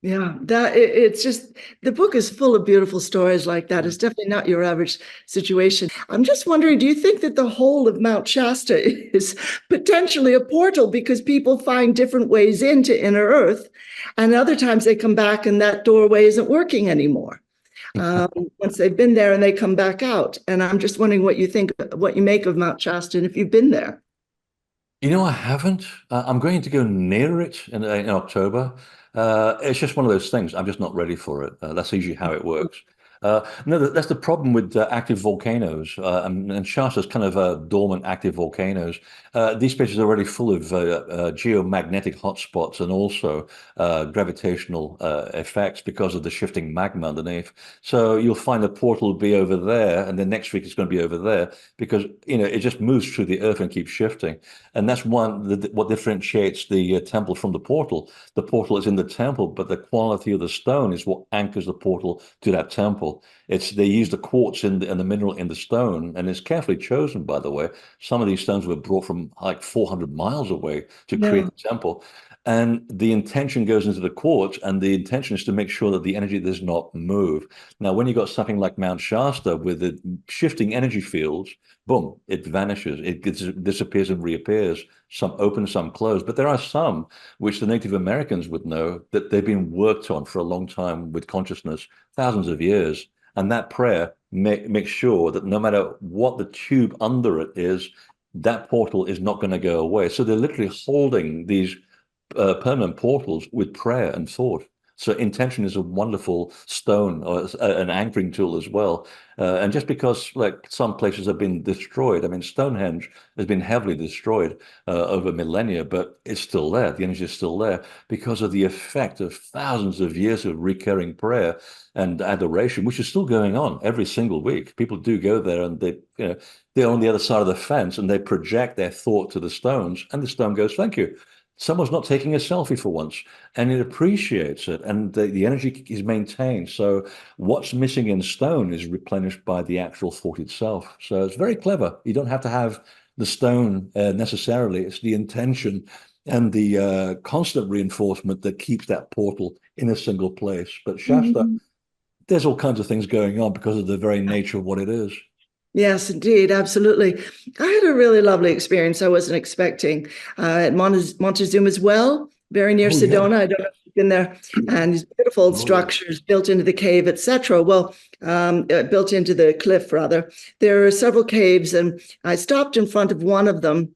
Yeah, it's just the book is full of beautiful stories like that. It's definitely not your average situation. I'm just wondering, do you think that the whole of Mount Shasta is potentially a portal because people find different ways into inner Earth, and other times they come back and that doorway isn't working anymore? Once they've been there and they come back out. And I'm just wondering what you think, what you make of Mount Shasta, and if you've been there. You know, I haven't. I'm going to go near it in October. It's just one of those things. I'm just not ready for it. That's usually how it works. No, that's the problem with active volcanoes. And Shasta's kind of dormant active volcanoes. These places are already full of geomagnetic hotspots and also gravitational effects because of the shifting magma underneath. So you'll find the portal will be over there, and then next week it's going to be over there because it just moves through the earth and keeps shifting. And that's what differentiates the temple from the portal. The portal is in the temple, but the quality of the stone is what anchors the portal to that temple. They use the quartz and the mineral in the stone, and it's carefully chosen, by the way. Some of these stones were brought from like 400 miles away to create Yeah. the temple. And the intention goes into the quartz, and the intention is to make sure that the energy does not move. Now, when you got something like Mount Shasta with the shifting energy fields, boom, it vanishes. It disappears and reappears. Some open, some closed. But there are some which the Native Americans would know that they've been worked on for a long time with consciousness, thousands of years. And that prayer makes sure that no matter what the tube under it is, that portal is not going to go away. So they're literally holding these permanent portals with prayer and thought. So intention is a wonderful stone or an anchoring tool as well. And just because like some places have been destroyed, I mean, Stonehenge has been heavily destroyed over millennia, but it's still there. The energy is still there because of the effect of thousands of years of recurring prayer and adoration, which is still going on every single week. People do go there and they're on the other side of the fence and they project their thought to the stones, and the stone goes, "Thank you." Someone's not taking a selfie for once, and it appreciates it, and the energy is maintained. So what's missing in stone is replenished by the actual thought itself. So it's very clever. You don't have to have the stone necessarily. It's the intention and the constant reinforcement that keeps that portal in a single place. But Shasta, Mhm. there's all kinds of things going on because of the very nature of what it is. Yes, indeed, absolutely. I had a really lovely experience I wasn't expecting at Montezuma's Well, very near Oh yeah. Sedona. I don't know if you've been there. And these beautiful old Oh yeah. structures built into the cave, etc. Well, built into the cliff, rather. There are several caves, and I stopped in front of one of them,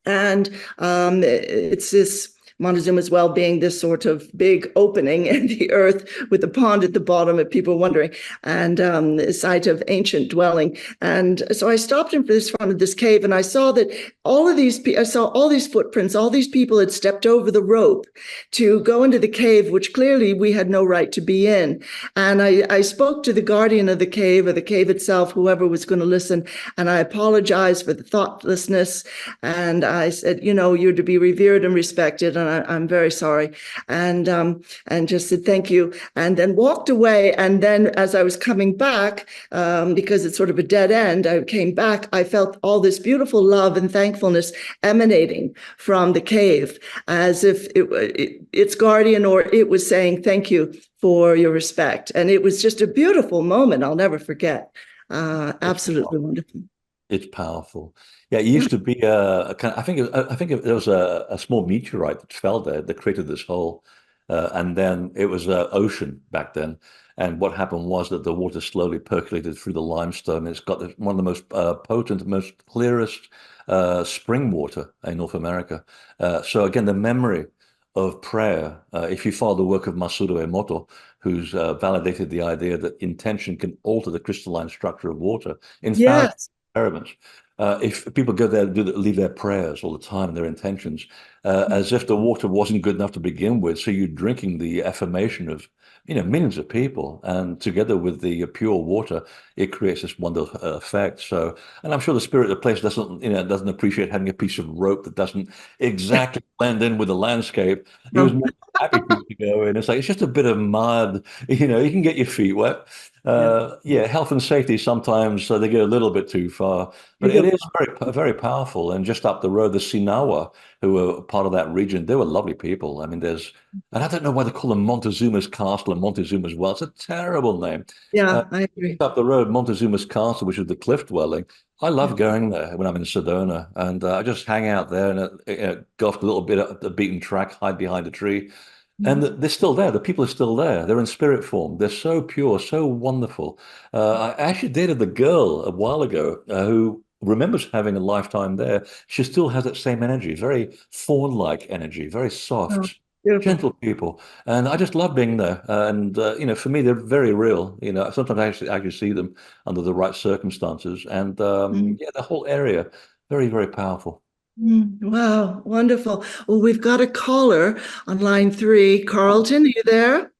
and it's this Montezuma's Well being this sort of big opening in the earth with the pond at the bottom, if people are wondering, and a site of ancient dwelling. And so I stopped in front of this cave, and I saw that I saw all these footprints, all these people had stepped over the rope to go into the cave, which clearly we had no right to be in. And I spoke to the guardian of the cave, or the cave itself, whoever was going to listen, and I apologized for the thoughtlessness. And I said, you're to be revered and respected. And I'm very sorry. And just said thank you, and then walked away. And then as I was coming back, because it's sort of a dead end, I came back, I felt all this beautiful love and thankfulness emanating from the cave, as if its guardian or it was saying thank you for your respect. And it was just a beautiful moment I'll never forget. Absolutely wonderful. It's powerful. Yeah, it used to be a kind of, I think there was a small meteorite that fell there that created this hole, and then it was ocean back then. And what happened was that the water slowly percolated through the limestone. It's got one of the most potent, most clearest spring water in North America. So again, the memory of prayer. If you follow the work of Masaru Emoto, who's validated the idea that intention can alter the crystalline structure of water in thousands Yes. experiments. If people go there, leave their prayers all the time and their intentions, as if the water wasn't good enough to begin with, so you're drinking the affirmation of, millions of people, and together with the pure water, it creates this wonderful effect. So, and I'm sure the spirit of the place doesn't appreciate having a piece of rope that doesn't exactly blend in with the landscape. He was Um, more happy for you to go in. It's just a bit of mud, you can get your feet wet. yeah. Yeah, health and safety sometimes they go a little bit too far, You but it go, is very powerful. And just up the road, the Sinawa, who were part of that region, they were lovely people. I mean, and I don't know why they call them Montezuma's Castle and Montezuma's Well. It's a terrible name. yeah, I agree. Up the road, Montezuma's Castle, which is the cliff dwelling. I Yeah. love going there when I'm in Sedona, and I just hang out there and go off a little bit up the beaten track, hide behind a tree. And Mhm. they're still there. The people are still there. They're in spirit form. They're so pure, so wonderful. I actually dated the girl a while ago who remembers having a lifetime there. She still has that same energy, very fawn-like energy, very Oh, soft, beautiful. gentle people. And I just love being there. And for me, they're very real. Sometimes I actually see them under the right circumstances. And Mhm. yeah, the whole area, very, very powerful. Wow, wonderful. Well, we've got a caller on line 3. Carlton, are you there?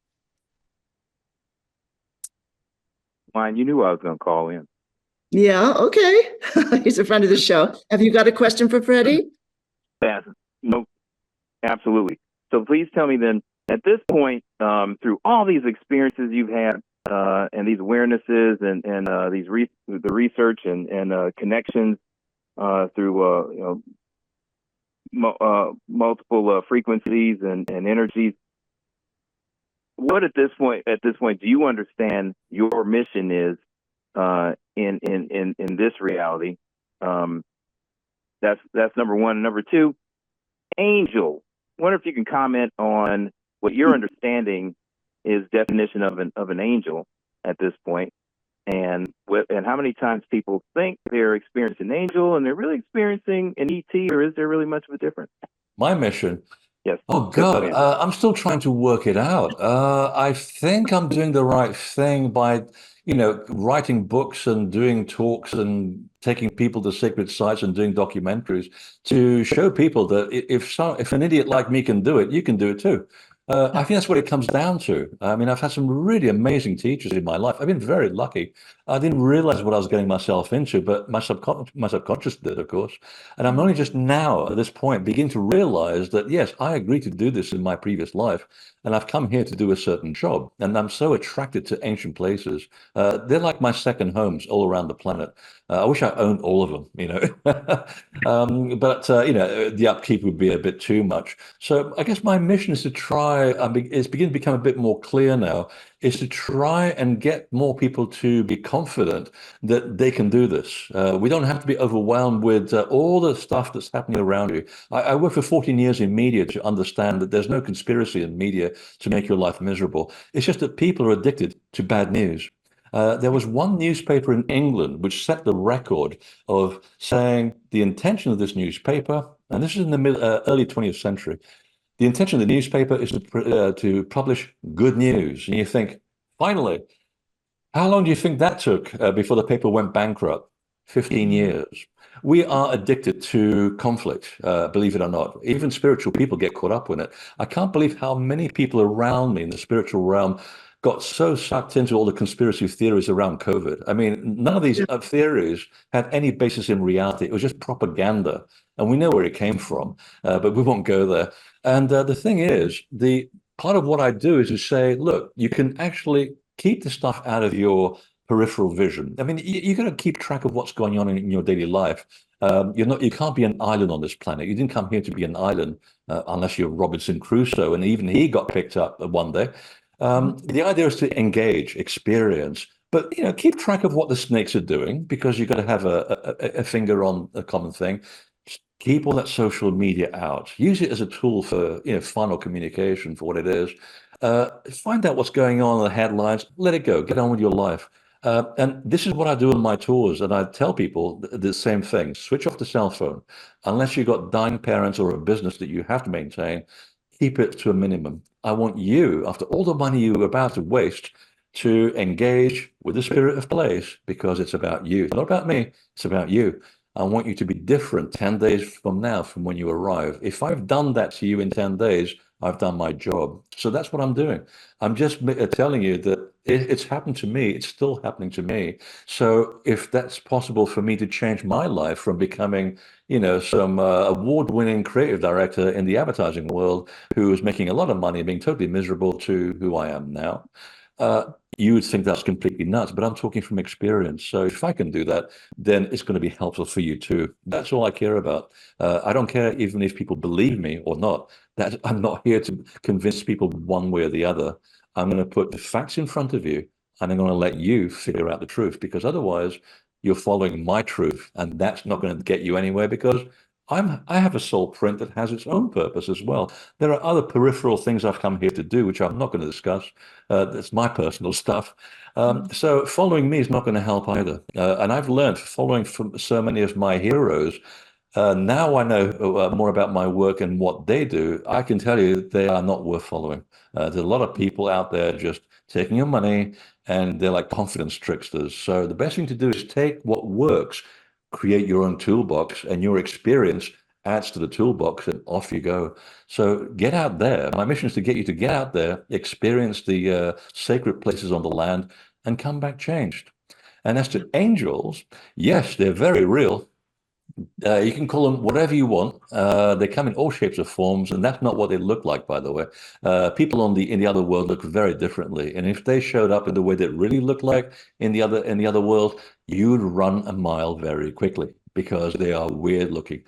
Mine, you knew I was going to call in. Yeah, okay. He's a friend of the show. Have you got a question for Freddie? Yes. No, absolutely. So please tell me then, at this point, through all these experiences you've had, and these awarenesses and the research and connections through multiple frequencies and energies, what at this point do you understand your mission is in this reality? That's number one. Number two, angel. Wonder if you can comment on what your understanding is definition of an angel at this point, and how many times people think they're experiencing an angel and they're really experiencing an ET, or is there really much of a difference? My mission. Yes, Oh go God, ahead. I'm still trying to work it out. I think I'm doing the right thing by, writing books and doing talks and taking people to sacred sites and doing documentaries to show people that if an idiot like me can do it, you can do it too. I think that's what it comes down to. I mean, I've had some really amazing teachers in my life. I've been very lucky. I didn't realize what I was getting myself into, but my subconscious did, of course. And I'm only just now at this point beginning to realize that, yes, I agreed to do this in my previous life, and I've come here to do a certain job. And I'm so attracted to ancient places. They're like my second homes all around the planet. I wish I owned all of them. But the upkeep would be a bit too much. So I guess my mission is to try, it's beginning to become a bit more clear now, is to try and get more people to be confident that they can do this. We don't have to be overwhelmed with all the stuff that's happening around you. I worked for 14 years in media to understand that there's no conspiracy in media to make your life miserable. It's just that people are addicted to bad news. There was one newspaper in England which set the record of saying the intention of this newspaper, and this is in the early 20th century, the intention of the newspaper is to publish good news. And you think, finally, how long do you think that took before the paper went bankrupt? 15 years. We are addicted to conflict, believe it or not. Even spiritual people get caught up in it. I can't believe how many people around me in the spiritual realm got so sucked into all the conspiracy theories around COVID. I mean, none of these theories had any basis in reality. It was just propaganda. And we know where it came from, but we won't go there. And the thing is, the part of what I do is to say, look, you can actually keep the stuff out of your peripheral vision. I mean, you got to keep track of what's going on in your daily life. You can't be an island on this planet. You didn't come here to be an island unless you're Robinson Crusoe, and even he got picked up one day. The idea is to engage, experience, but keep track of what the snakes are doing because you've got to have a finger on a common thing. Keep all that social media out. Use it as a tool for fun or communication for what it is. Find out what's going on in the headlines. Let it go. Get on with your life. And this is what I do on my tours, and I tell people the same thing. Switch off the cell phone. Unless you've got dying parents or a business that you have to maintain, keep it to a minimum. I want you, after all the money you're about to waste, to engage with the spirit of place because it's about you. It's not about me, it's about you. I want you to be different 10 days from now from when you arrive. If I've done that to you in 10 days, I've done my job. So that's what I'm doing. I'm just telling you that it's happened to me. It's still happening to me. So if that's possible for me to change my life from becoming, some award-winning creative director in the advertising world who is making a lot of money and being totally miserable to who I am now, you would think that's completely nuts, but I'm talking from experience. So if I can do that, then it's going to be helpful for you too. That's all I care about. I don't care even if people believe me or not. That I'm not here to convince people one way or the other. I'm going to put the facts in front of you, and I'm going to let you figure out the truth, because otherwise you're following my truth, and that's not going to get you anywhere, because I have a soul print that has its own purpose as well. There are other peripheral things I've come here to do, which I'm not going to discuss. That's my personal stuff. So following me is not going to help either. And I've learned following from so many of my heroes. Now I know more about my work and what they do. I can tell you they are not worth following. There's a lot of people out there just taking your money, and they're like confidence tricksters. So the best thing to do is take what works, create your own toolbox, and your experience adds to the toolbox, and off you go. So get out there. My mission is to get you to get out there, experience the sacred places on the land, and come back changed. And as to angels, yes, they're very real. You can call them whatever you want. They come in all shapes or forms, and that's not what they look like, by the way. People in the other world look very differently, and if they showed up in the way that really looked like in the other world, you'd run a mile very quickly because they are weird looking.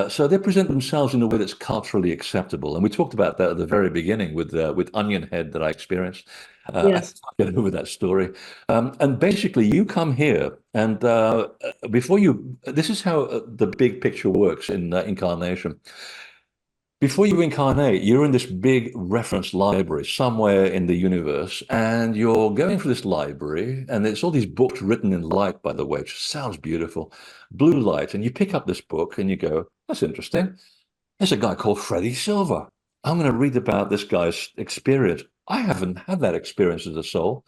So they present themselves in a way that's culturally acceptable, and we talked about that at the very beginning with Onion Head that I experienced. I Yes. can't get over that story. And basically, you come here, and this is how the big picture works in incarnation. Before you incarnate, you're in this big reference library somewhere in the universe, and you're going through this library, and it's all these books written in light, by the way, which sounds beautiful, blue light. And you pick up this book and you go, that's interesting. There's a guy called Freddy Silva. I'm going to read about this guy's experience. I haven't had that experience as a soul.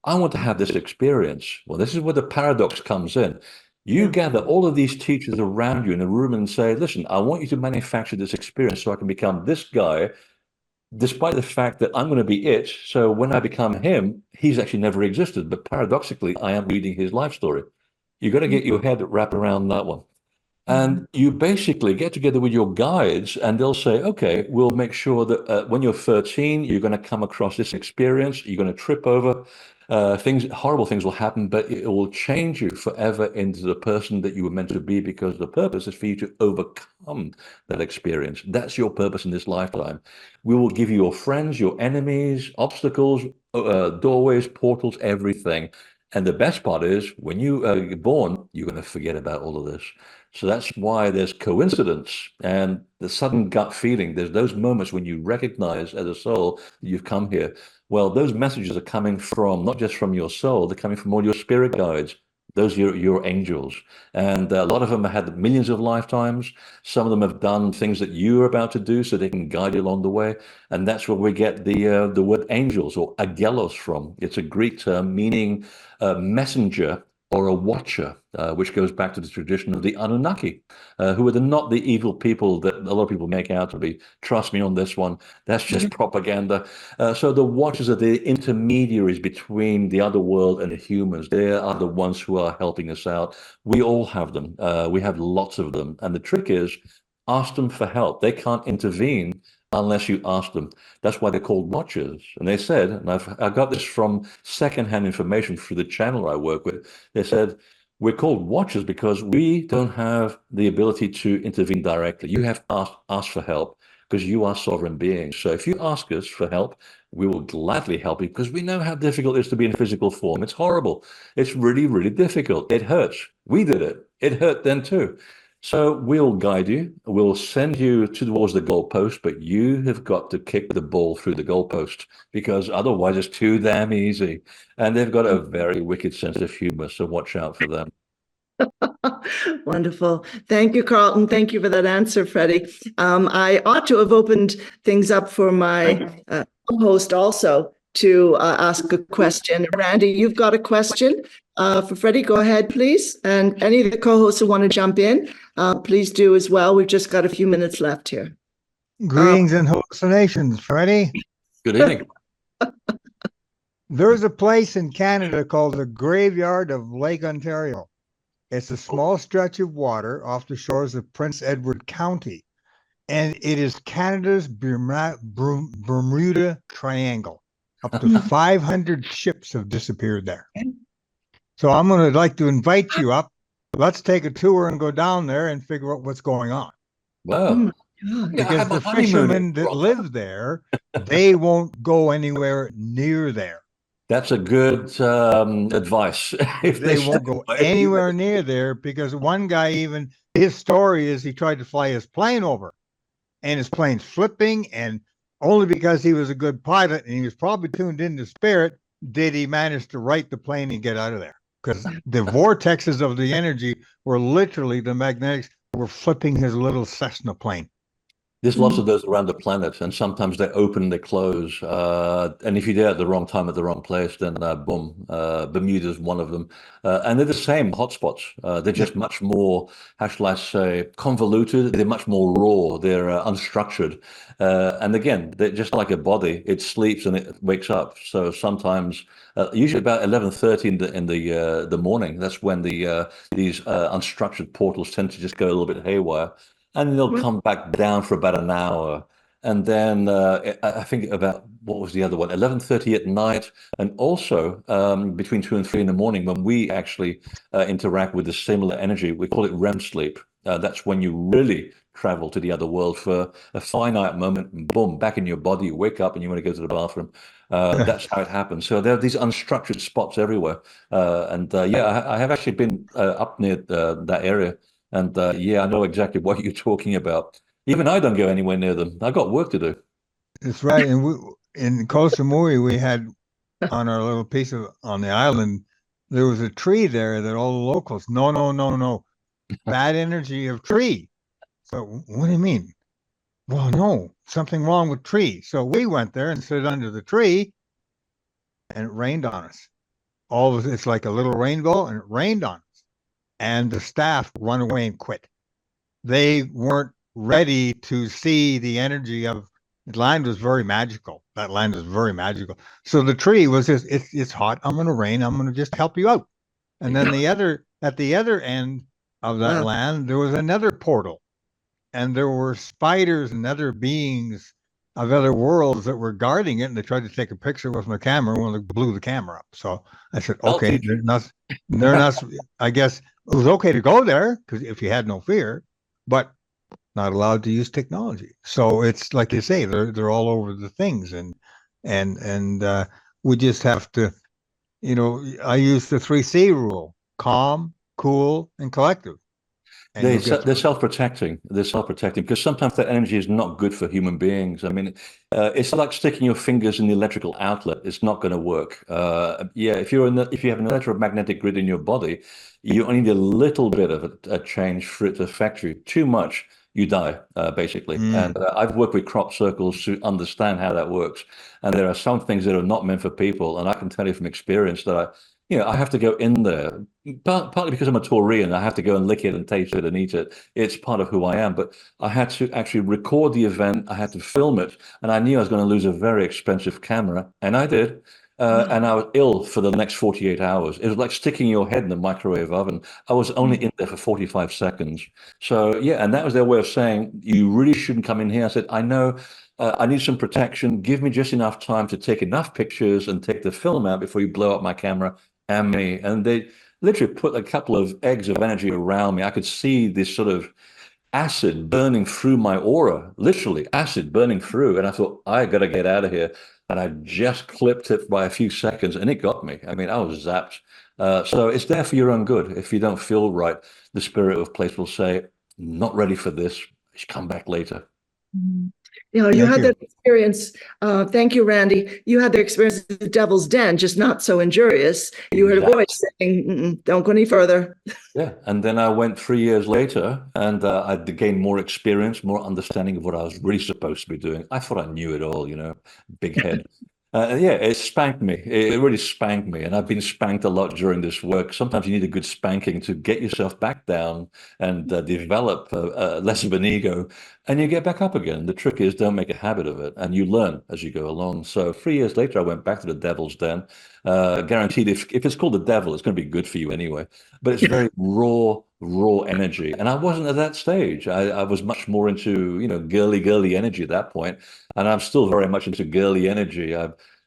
I want to have this experience. Well, this is where the paradox comes in. You Yeah. gather all of these teachers around you in a room and say, listen, I want you to manufacture this experience so I can become this guy, despite the fact that I'm going to be it. So when I become him, he's actually never existed. But paradoxically, I am reading his life story. You've got to get your head wrapped around that one. Mhm. And you basically get together with your guides, and they'll say, okay, we'll make sure that when you're 13, you're going to come across this experience. You're going to trip over horrible things will happen, but it will change you forever into the person that you were meant to be, because the purpose is for you to overcome that experience. That's your purpose in this lifetime. We will give you your friends, your enemies, obstacles, doorways, portals, everything. And the best part is when you are born, you're going to forget about all of this. So that's why there's coincidence and the sudden gut feeling. There's those moments when you recognize as a soul that you've come here. Well, those messages are coming from not just from your soul, they're coming from all your spirit guides. Those are your angels. And a lot of them have had millions of lifetimes. Some of them have done things that you're about to do so they can guide you along the way. And that's where we get the word angels, or agelos, from. It's a Greek term meaning messenger or a watcher, which goes back to the tradition of the Anunnaki, who are not the evil people that a lot of people make out to be. Trust me on this one. That's just propaganda. So the watchers are the intermediaries between the other world and the humans. They are the ones who are helping us out. We all have them. We have lots of them. And the trick is, ask them for help. They can't intervene unless you ask them. That's why they're called watchers. And they said, and I got this from secondhand information through the channel I work with. They said, we're called watchers because we don't have the ability to intervene directly. You have to ask for help because you are sovereign beings. So if you ask us for help, we will gladly help you because we know how difficult it is to be in physical form. It's horrible. It's really, really difficult. It hurts. We did it. It hurt then too. So we'll guide you. We'll send you towards the goalpost, but you have got to kick the ball through the goalpost because otherwise it's too damn easy. And they've got a very wicked sense of humor, so watch out for them. Wonderful. Thank you, Carlton. Thank you for that answer, Freddie. I ought to have opened things up for my host also to ask a question. Randy, you've got a question for Freddie. Go ahead, please. And any of the co-hosts who want to jump in, please do as well. We've just got a few minutes left here. Greetings and hallucinations, Freddie. Good evening. There's a place in Canada called the Graveyard of Lake Ontario. It's a small stretch of water off the shores of Prince Edward County, and it is Canada's Bermuda Triangle. Up to 500 ships have disappeared there. So I'm going to like to invite you up. Let's take a tour and go down there and figure out what's going on. Wow. Because the fishermen that live there, they won't go anywhere near there. That's a good advice. If They won't go anywhere near there because one guy even, his story is he tried to fly his plane over and his plane's flipping, and only because he was a good pilot and he was probably tuned into spirit did he manage to right the plane and get out of there, because the vortexes of the energy were literally, the magnetics were flipping his little Cessna plane. There's lots of those around the planet, and sometimes they open, they close. And if you're there at the wrong time at the wrong place, then boom, Bermuda's one of them. And they're the same hotspots. They're just much more, how shall I say, convoluted. They're much more raw. They're unstructured. And again, they're just like a body. It sleeps and it wakes up. So sometimes, usually about 11:30 in the morning, that's when these unstructured portals tend to just go a little bit haywire. And they'll come back down for about an hour. And then I think about, what was the other one? 11:30 at night. And also between 2 and 3 in the morning, when we actually interact with the similar energy, we call it REM sleep. That's when you really travel to the other world for a finite moment, and boom, back in your body, you wake up and you want to go to the bathroom. That's how it happens. So there are these unstructured spots everywhere. I have actually been up near that area. And I know exactly what you're talking about. Even I don't go anywhere near them. I got work to do. That's right. And in Koh Samui, we had on our little piece on the island, there was a tree there that all the locals, no, bad energy of tree. So what do you mean? Well, no, something wrong with tree. So we went there and stood under the tree, and it rained on us. It's like a little rainbow, and it rained on us. And the staff run away and quit. They weren't ready to see the energy of the land. Was very magical. That land was very magical. So the tree was just, it's hot. I'm going to rain. I'm going to just help you out. And then at the other end of that land, there was another portal, and there were spiders and other beings of other worlds that were guarding it. And they tried to take a picture with my camera when they blew the camera up. So I said, okay, they're not, I guess. It was okay to go there because if you had no fear, but not allowed to use technology. So it's like you say, they're all over the things, and we just have to, I use the 3C rule: calm, cool, and collective. And they're self-protecting. They're self-protecting because sometimes that energy is not good for human beings. I mean, it's like sticking your fingers in the electrical outlet. It's not going to work. If you have an electromagnetic grid in your body, you only need a little bit of a change for it to affect you. Too much, you die, basically. And I've worked with crop circles to understand how that works. And there are some things that are not meant for people. And I can tell you from experience that I have to go in there, partly because I'm a Taurian. I have to go and lick it and taste it and eat it. It's part of who I am. But I had to actually record the event. I had to film it. And I knew I was going to lose a very expensive camera. And I did. And I was ill for the next 48 hours. It was like sticking your head in the microwave oven. I was only in there for 45 seconds. So, and that was their way of saying, you really shouldn't come in here. I said, I know I need some protection. Give me just enough time to take enough pictures and take the film out before you blow up my camera and me. And they literally put a couple of eggs of energy around me. I could see this sort of acid burning through my aura, literally acid burning through. And I thought, I got to get out of here. And I just clipped it by a few seconds and it got me. I mean, I was zapped. So it's there for your own good. If you don't feel right, the spirit of place will say, not ready for this. Come back later. You know, you Thank had you. that experience. Thank you, Randy. You had the experience of the Devil's Den, just not so injurious. You heard a Exactly. voice saying, "Don't go any further." Yeah, and then I went 3 years later, and I gained more experience, more understanding of what I was really supposed to be doing. I thought I knew it all, big head. Yeah, it spanked me. It really spanked me, and I've been spanked a lot during this work. Sometimes you need a good spanking to get yourself back down and develop less of an ego, and you get back up again. The trick is don't make a habit of it, and you learn as you go along. So 3 years later, I went back to the Devil's Den. Guaranteed, if it's called the Devil, it's going to be good for you anyway. But it's very raw energy, and I wasn't at that stage. I was much more into girly energy at that point, and I'm still very much into girly energy.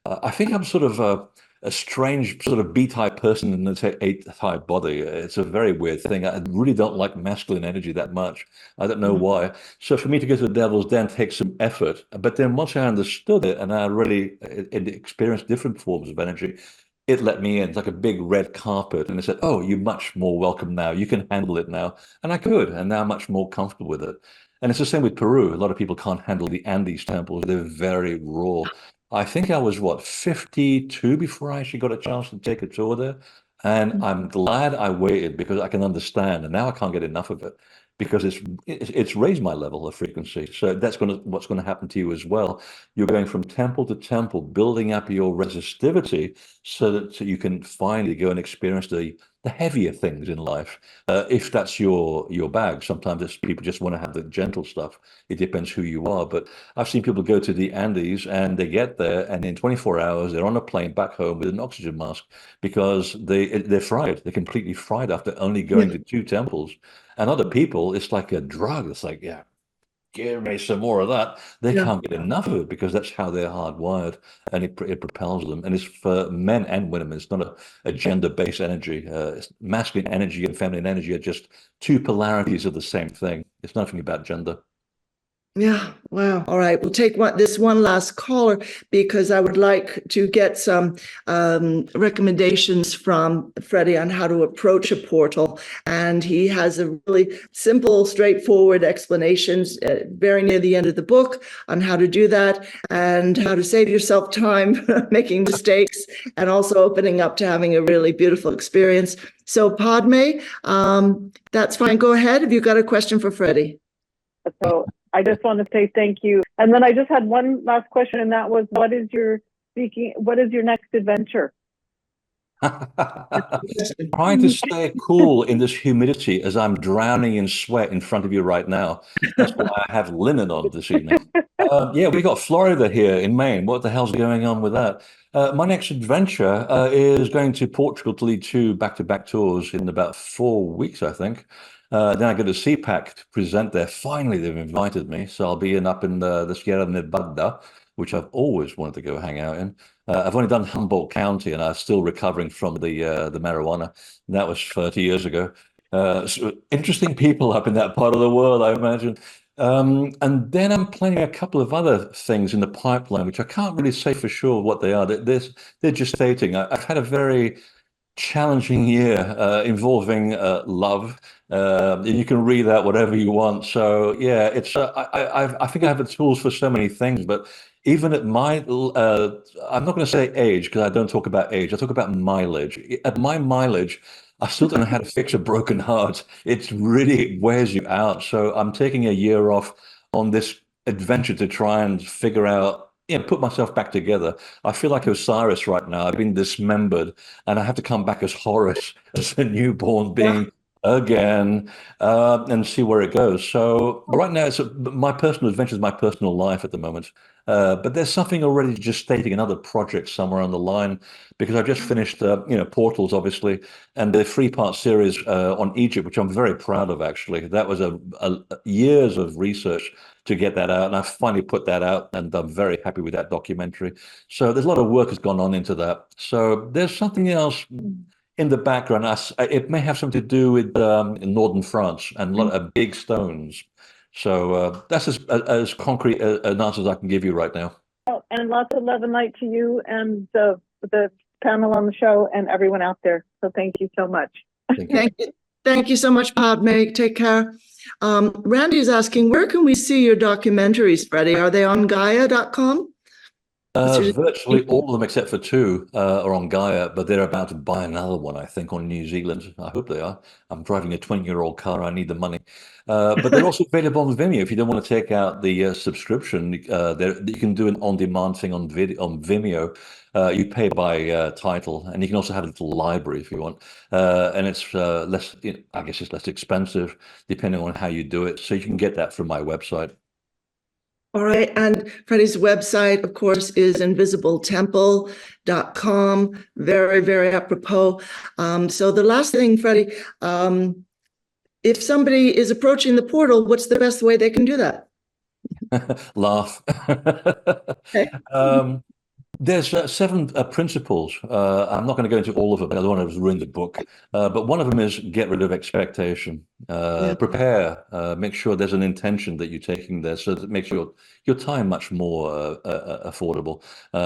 I think I'm sort of a strange sort of B-type person in the A-type body. It's a very weird thing. I really don't like masculine energy that much. I don't know why. So for me to go to the Devil's Den takes some effort. But then once I understood it and I really experienced different forms of energy, it let me in. It's like a big red carpet. And it said, oh, you're much more welcome now. You can handle it now. And I could. And now I'm much more comfortable with it. And it's the same with Peru. A lot of people can't handle the Andes temples. They're very raw. I think I was, 52 before I actually got a chance to take a tour there. And I'm glad I waited because I can understand. And now I can't get enough of it because it's raised my level of frequency. So that's what's going to happen to you as well. You're going from temple to temple, building up your resistivity so that you can finally go and experience the heavier things in life. If that's your bag. Sometimes people just want to have the gentle stuff. It depends who you are. But I've seen people go to the Andes and they get there and in 24 hours, they're on a plane back home with an oxygen mask because they're fried. They're completely fried after only going to 2 temples. And other people, it's like a drug. It's like, yeah, give me some more of that. They can't get enough of it because that's how they're hardwired, and it propels them. And it's for men and women. It's not a gender-based energy. Masculine energy and feminine energy are just 2 polarities of the same thing. It's nothing about gender. Yeah, wow. All right, we'll take this one last caller because I would like to get some recommendations from Freddie on how to approach a portal. And he has a really simple, straightforward explanations very near the end of the book on how to do that and how to save yourself time making mistakes and also opening up to having a really beautiful experience. So Padme, that's fine. Go ahead. Have you got a question for Freddie? So I just want to say thank you. And then I just had one last question, and that was, what is your next adventure? Trying to stay cool in this humidity as I'm drowning in sweat in front of you right now. That's why I have linen on this evening. Yeah, we got Florida here in Maine. What the hell's going on with that? My next adventure is going to Portugal to lead 2 back-to-back tours in about 4 weeks, I think. Then I go to CPAC to present there. Finally, they've invited me. So I'll be up in the Sierra Nevada, which I've always wanted to go hang out in. I've only done Humboldt County, and I'm still recovering from the marijuana. And that was 30 years ago. So interesting people up in that part of the world, I imagine. And then I'm planning a couple of other things in the pipeline, which I can't really say for sure what they are. They're gestating. I've had a very challenging year involving love. You can read that whatever you want. So yeah, it's I think I have the tools for so many things, but even at my I'm not going to say age because I don't talk about age. I talk about mileage. At my mileage, I still don't know how to fix a broken heart. It really wears you out. So I'm taking a year off on this adventure to try and figure out, put myself back together. I feel like Osiris right now. I've been dismembered, and I have to come back as Horus, as a newborn being again, and see where it goes. So right now, my personal adventure is my personal life at the moment. But there's something already just stating another project somewhere on the line because I just finished, Portals, obviously, and the 3-part series on Egypt, which I'm very proud of. Actually, that was a years of research to get that out. And I finally put that out, and I'm very happy with that documentary. So there's a lot of work has gone on into that. So there's something else in the background. It may have something to do with in northern France and a lot of big stones. So that's as concrete an answer as I can give you right now. Oh, and lots of love and light to you and the panel on the show and everyone out there. So thank you so much. Thank you. Thank you. Thank you so much, Padme. Take care. Randy is asking, where can we see your documentaries, Freddie? Are they on Gaia.com? Virtually all of them except for two are on Gaia, but they're about to buy another one, I think, on New Zealand. I hope they are. I'm driving a 20-year-old car. I need the money. But they're also available on Vimeo. If you don't want to take out the subscription, you can do an on-demand thing on Vimeo. You pay by title, and you can also have a little library if you want. And it's less, I guess it's less expensive depending on how you do it. So you can get that from my website. All right. And Freddie's website, of course, is invisibletemple.com. Very, very apropos. So the last thing, Freddie, if somebody is approaching the portal, what's the best way they can do that? Laugh. Okay. There's 7 principles. I'm not going to go into all of them. I don't want to ruin the book. But one of them is get rid of expectation. Prepare. Make sure there's an intention that you're taking there, so that makes your time much more affordable.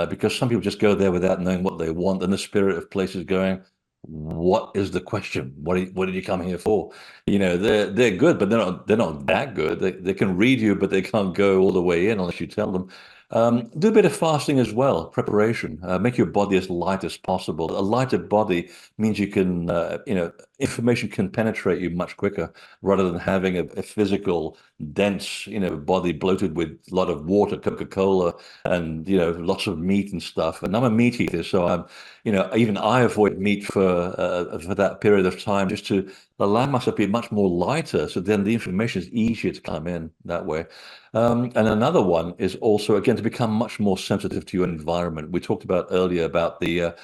Because some people just go there without knowing what they want, and the spirit of places going, what is the question? What did you come here for? They're good, but they're not that good. They can read you, but they can't go all the way in unless you tell them. Do a bit of fasting as well, preparation. Make your body as light as possible. A lighter body means you can, information can penetrate you much quicker rather than having a physical, dense, body bloated with a lot of water, Coca-Cola, and, lots of meat and stuff. And I'm a meat eater, so even I avoid meat for that period of time just to allow myself to be much more lighter. So then the information is easier to come in that way. And another one is also, again, to become much more sensitive to your environment. We talked about earlier about the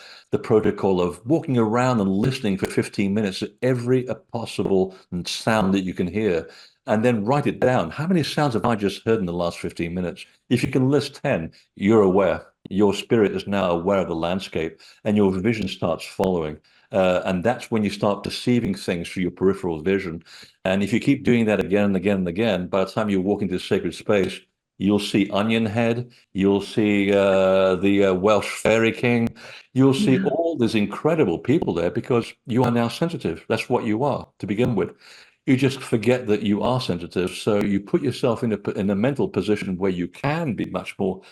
protocol of walking around and listening for 15 minutes to every possible sound that you can hear, and then write it down. How many sounds have I just heard in the last 15 minutes? If you can list 10, you're aware. Your spirit is now aware of the landscape, and your vision starts following. And that's when you start perceiving things through your peripheral vision. And if you keep doing that again and again and again, by the time you walk into the sacred space, you'll see Onion Head, you'll see the Welsh Fairy King, you'll see all these incredible people there because you are now sensitive. That's what you are to begin with. You just forget that you are sensitive. So you put yourself in a mental position where you can be much more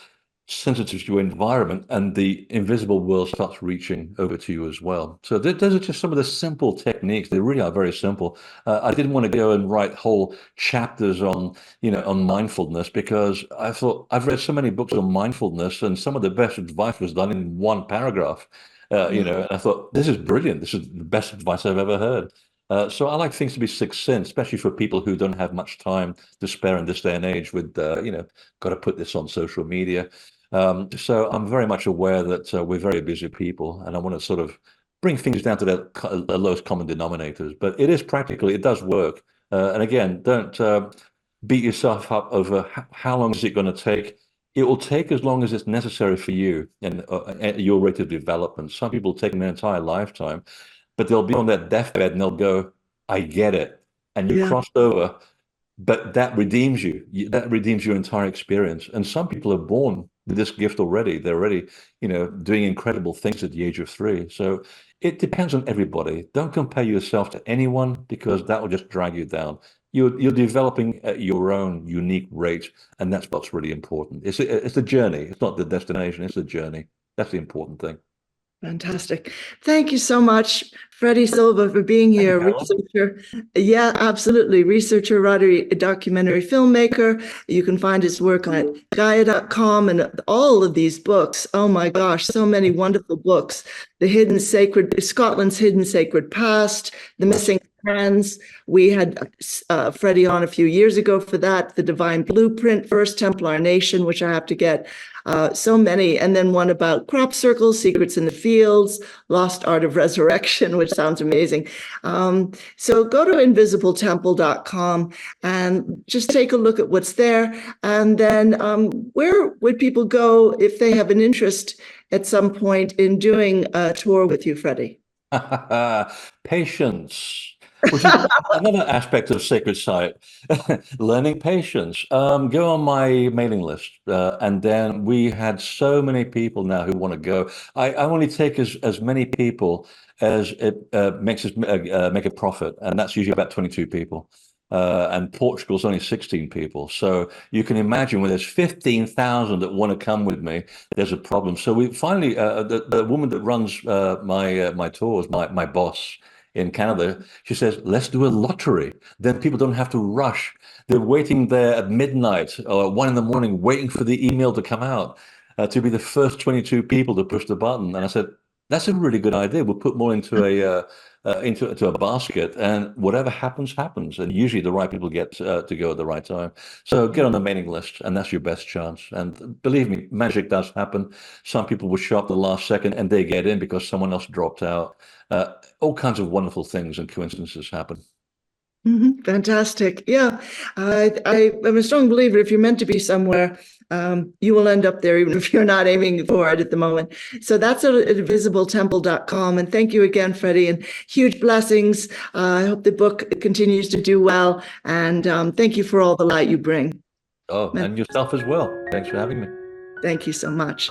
sensitive to your environment, and the invisible world starts reaching over to you as well. So those are just some of the simple techniques. They really are very simple. I didn't want to go and write whole chapters on mindfulness, because I thought I've read so many books on mindfulness, and some of the best advice was done in one paragraph. And I thought, this is brilliant. This is the best advice I've ever heard. So I like things to be succinct, especially for people who don't have much time to spare in this day and age with, got to put this on social media. So I'm very much aware that we're very busy people, and I want to sort of bring things down to the lowest common denominators. But it is practical. It does work. And again, don't beat yourself up over how long is it going to take. It will take as long as it's necessary for you and your rate of development. Some people take an entire lifetime, but they'll be on their deathbed and they'll go, I get it. And you crossed over, but that redeems you. That redeems your entire experience. And some people are born with this gift already. They're already, doing incredible things at the age of 3. So it depends on everybody. Don't compare yourself to anyone, because that will just drag you down. You're developing at your own unique rate, and that's what's really important. It's the journey. It's not the destination. It's the journey. That's the important thing. Fantastic. Thank you so much, Freddy Silva, for being here. Researcher. Yeah, absolutely. Researcher, writer, documentary filmmaker. You can find his work on Gaia.com and all of these books. Oh my gosh, so many wonderful books. Scotland's Hidden Sacred Past, The Missing hands. We had Freddie on a few years ago for that. The Divine Blueprint, First Templar Nation, which I have to get. So many. And then one about crop circles, secrets in the fields, lost art of resurrection, which sounds amazing. So go to invisibletemple.com and just take a look at what's there. And then where would people go if they have an interest at some point in doing a tour with you, Freddie? Patience, which is another aspect of Sacred Site. Learning patience. Go on my mailing list, and then we had so many people now who want to go. I only take as many people as it makes us make a profit, and that's usually about 22 people. And Portugal's only 16 people. So you can imagine when there's 15,000 that want to come with me, there's a problem. So we finally, the woman that runs my tours, my boss in Canada, she says, let's do a lottery. Then people don't have to rush. They're waiting there at midnight or 1 a.m, waiting for the email to come out to be the first 22 people to push the button. And I said, that's a really good idea. We'll put more into into a basket, and whatever happens, happens. And usually the right people get to go at the right time. So get on the mailing list, and that's your best chance. And believe me, magic does happen. Some people will show up the last second, and they get in because someone else dropped out. All kinds of wonderful things and coincidences happen. Fantastic. Yeah. I am a strong believer if you're meant to be somewhere, you will end up there, even if you're not aiming for it at the moment. So that's at invisibletemple.com. And thank you again, Freddie, and huge blessings. I hope the book continues to do well. And thank you for all the light you bring. Oh, and yourself as well. Thanks for having me. Thank you so much.